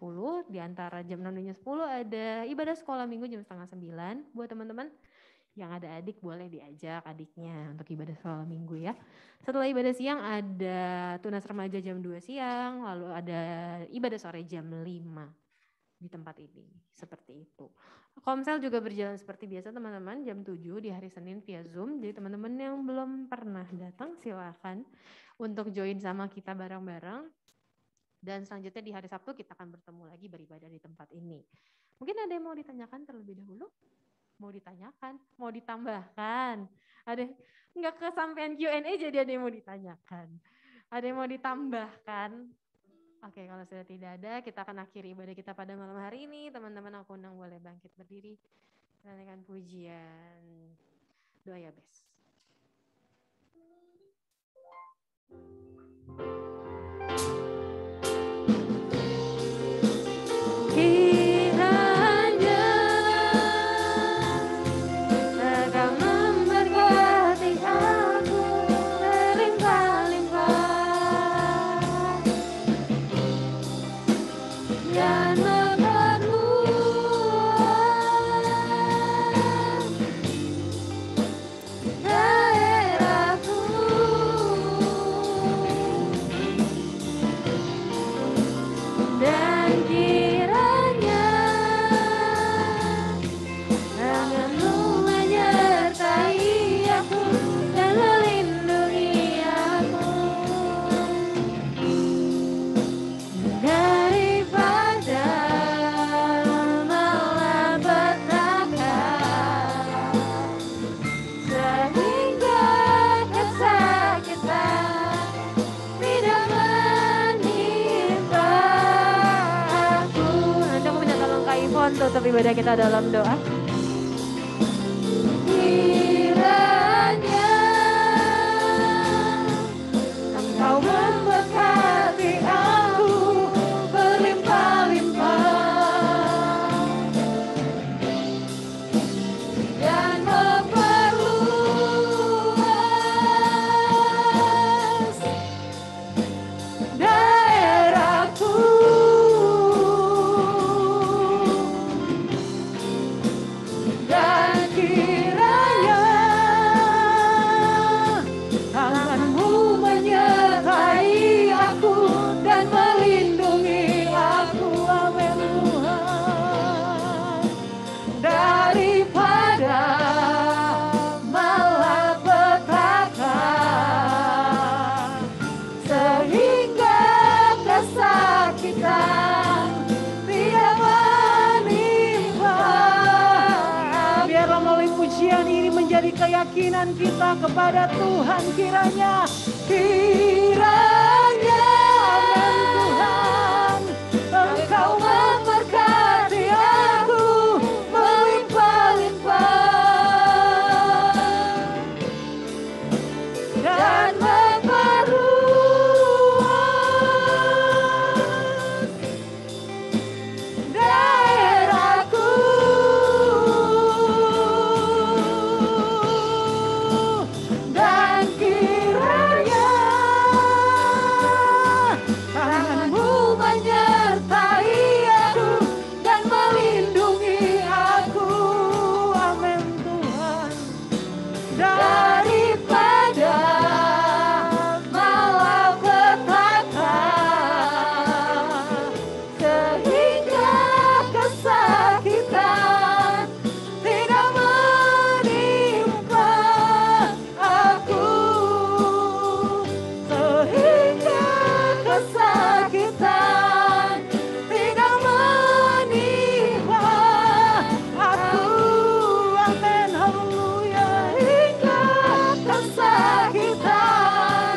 Speaker 1: Di antara jam 6 dan jam 10 ada ibadah sekolah minggu jam 8:30. Buat teman-teman yang ada adik boleh diajak adiknya untuk ibadah sekolah minggu ya. Setelah ibadah siang ada tunas remaja jam 2 siang, lalu ada ibadah sore jam 5 di tempat ini. Seperti itu. Komsel juga berjalan seperti biasa teman-teman, jam 7 di hari Senin via Zoom. Jadi teman-teman yang belum pernah datang silakan untuk join sama kita bareng-bareng. Dan selanjutnya di hari Sabtu kita akan bertemu lagi beribadah di tempat ini. Mungkin ada yang mau ditanyakan terlebih dahulu? Mau ditanyakan? Mau ditambahkan? Ada nggak kesampaian Q&A jadi ada yang mau ditanyakan? Ada yang mau ditambahkan? Oke, kalau sudah tidak ada, kita akan akhiri ibadah kita pada malam hari ini. Teman-teman aku undang boleh bangkit berdiri. Kita naikkan pujian. Doa ya, Bes. menutup ibadah kita dalam doa.
Speaker 11: Kiranya Engkau memberkati aku berlimpah-limpah dan memperluas daerahku, dan kiranya tangan-Mu menyertai aku dan melindungi aku, amin Tuhan, daripada malapetaka, sehingga kesakitan tidak menimpa.
Speaker 3: Biarlah melalui pujian ini menjadi keyakinan kita kepada Tuhan. Kiranya
Speaker 11: Amin Tuhan, Engkau memberkati aku melimpah-limpah dan memperluas daerahku, dan kiranya tangan-Mu menyertai aku dan melindungi aku, amin Tuhan, daripada malapetaka, sehingga kesakitan tidak menimpa aku, sehingga kesakitan tidak menimpa aku, amin haleluya, hingga kesakitan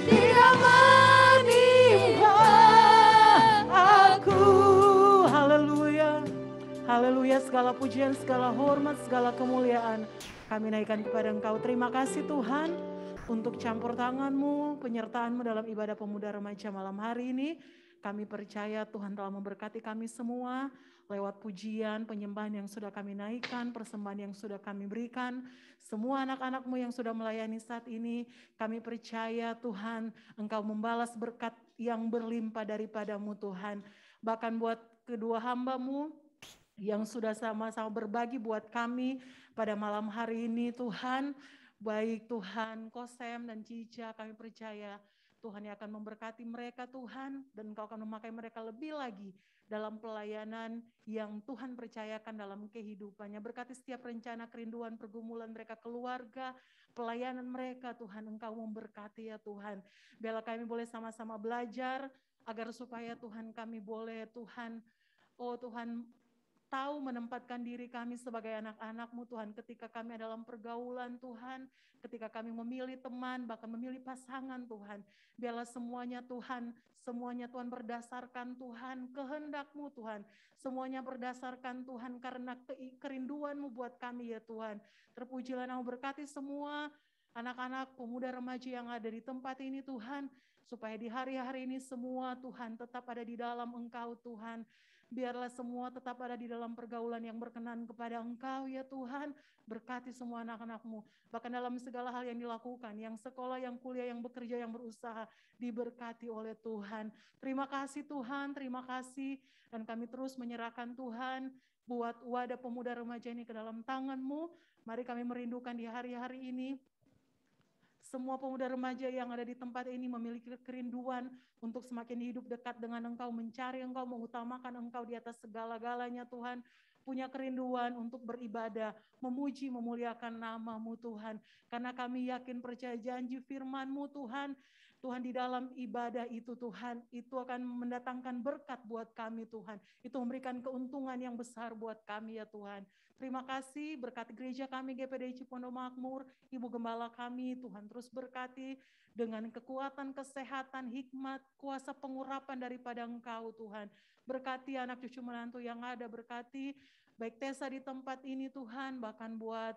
Speaker 11: tidak menimpa aku.
Speaker 3: haleluya, haleluya, segala pujian, segala hormat, segala kemuliaan kami naikkan kepada Engkau. Terima kasih Tuhan untuk campur tangan-Mu, penyertaan-Mu dalam ibadah pemuda remaja malam hari ini. Kami percaya Tuhan telah memberkati kami semua lewat pujian, penyembahan yang sudah kami naikkan, persembahan yang sudah kami berikan. Semua anak-anak-Mu yang sudah melayani saat ini, kami percaya Tuhan Engkau membalas berkat yang berlimpah daripada-Mu Tuhan. Bahkan buat kedua hamba-Mu yang sudah sama-sama berbagi buat kami pada malam hari ini Tuhan, baik Tuhan Kosem dan Cica, kami percaya Tuhan yang akan memberkati mereka Tuhan, dan Engkau akan memakai mereka lebih lagi dalam pelayanan yang Tuhan percayakan dalam kehidupannya. Berkati setiap rencana, kerinduan, pergumulan mereka, keluarga, pelayanan mereka Tuhan, Engkau memberkati ya Tuhan. Biarlah kami boleh sama-sama belajar agar supaya Tuhan kami boleh Tuhan, oh Tuhan, tahu menempatkan diri kami sebagai anak-anak-Mu Tuhan, ketika kami dalam pergaulan Tuhan, ketika kami memilih teman, bahkan memilih pasangan Tuhan. Biarlah semuanya Tuhan berdasarkan Tuhan kehendak-Mu Tuhan. Semuanya berdasarkan Tuhan karena kerinduan-Mu buat kami ya Tuhan. Terpujilah Nama, berkati semua anak-anak pemuda remaja yang ada di tempat ini Tuhan, supaya di hari-hari ini semua Tuhan tetap ada di dalam Engkau Tuhan. Biarlah semua tetap ada di dalam pergaulan yang berkenan kepada Engkau ya Tuhan. Berkati semua anak-anak-Mu, bahkan dalam segala hal yang dilakukan, yang sekolah, yang kuliah, yang bekerja, yang berusaha, diberkati oleh Tuhan. Terima kasih Tuhan, terima kasih. Dan kami terus menyerahkan Tuhan buat wadah pemuda remaja ini ke dalam tangan-Mu. Mari kami merindukan di hari-hari ini semua pemuda remaja yang ada di tempat ini memiliki kerinduan untuk semakin hidup dekat dengan Engkau, mencari Engkau, mengutamakan Engkau di atas segala-galanya Tuhan. Punya kerinduan untuk beribadah, memuji, memuliakan nama-Mu Tuhan. Karena kami yakin percaya janji firman-Mu Tuhan. Tuhan, di dalam ibadah itu Tuhan, itu akan mendatangkan berkat buat kami Tuhan. Itu memberikan keuntungan yang besar buat kami ya Tuhan. Terima kasih, berkati gereja kami GPDI Cipondo Makmur, Ibu Gembala kami, Tuhan terus berkati dengan kekuatan, kesehatan, hikmat, kuasa pengurapan daripada Engkau Tuhan. Berkati anak cucu menantu yang ada, berkati
Speaker 12: baik Tessa di tempat ini Tuhan, bahkan buat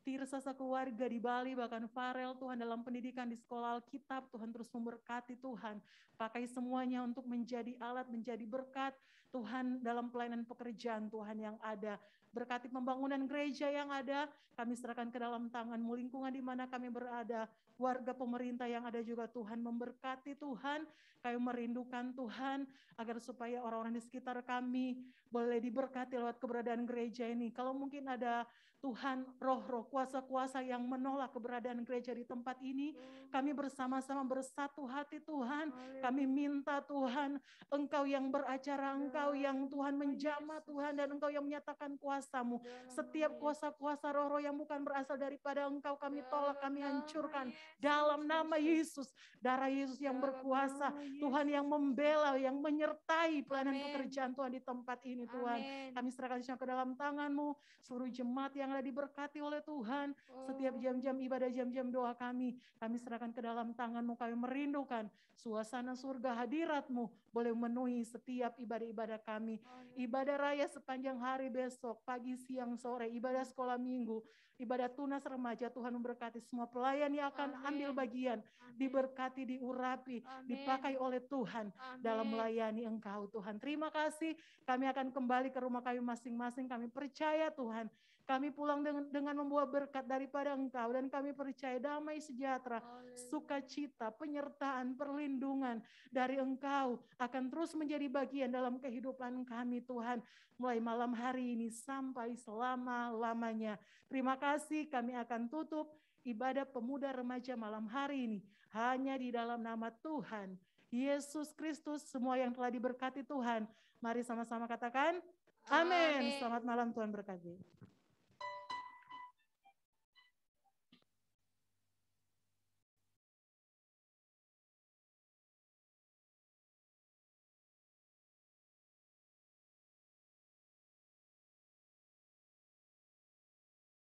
Speaker 12: Tirsa sekeluarga di Bali, bahkan Farel Tuhan dalam pendidikan di sekolah Alkitab, Tuhan terus memberkati Tuhan. Pakai semuanya untuk menjadi alat, menjadi berkat Tuhan dalam pelayanan pekerjaan Tuhan yang ada. Berkati pembangunan gereja yang ada, kami serahkan ke dalam tangan-Mu. Lingkungan di mana kami berada, warga pemerintah yang ada juga Tuhan memberkati Tuhan. Kami merindukan Tuhan agar supaya orang-orang di sekitar kami boleh diberkati lewat keberadaan gereja ini. Kalau mungkin ada Tuhan roh-roh kuasa-kuasa yang menolak keberadaan gereja di tempat ini, kami bersama-sama bersatu hati Tuhan. Kami minta Tuhan, Engkau yang beracara, Engkau yang Tuhan menjamah Tuhan, dan Engkau yang menyatakan kuasa-Mu. Setiap kuasa-kuasa roh-roh yang bukan berasal daripada Engkau, kami tolak, kami hancurkan dalam nama Yesus. Darah Yesus yang berkuasa, Tuhan yang membela, yang menyertai pelayanan pekerjaan Tuhan di tempat ini Tuhan. Kami serahkan semua ke dalam tangan-Mu, seluruh jemaat yang ada diberkati oleh Tuhan. Setiap jam-jam ibadah, jam-jam doa kami serahkan ke dalam tangan-Mu. Kami merindukan suasana surga hadirat-Mu boleh memenuhi setiap ibadah-ibadah kami. Ibadah raya sepanjang hari besok, pagi, siang, sore, ibadah sekolah minggu, ibadah tunas remaja, Tuhan memberkati semua pelayan yang akan ambil bagian, diberkati, diurapi, dipakai oleh Tuhan dalam melayani Engkau Tuhan. Terima kasih, kami akan kembali ke rumah kami masing-masing. Kami percaya Tuhan, kami pulang dengan membawa berkat daripada Engkau, dan kami percaya damai sejahtera, sukacita, penyertaan, perlindungan dari Engkau akan terus menjadi bagian dalam kehidupan kami Tuhan, mulai malam hari ini sampai selama-lamanya. Terima kasih, kami akan tutup ibadah pemuda remaja malam hari ini hanya di dalam nama Tuhan Yesus Kristus. Semua yang telah diberkati Tuhan, mari sama-sama katakan amin. Selamat malam, Tuhan berkati.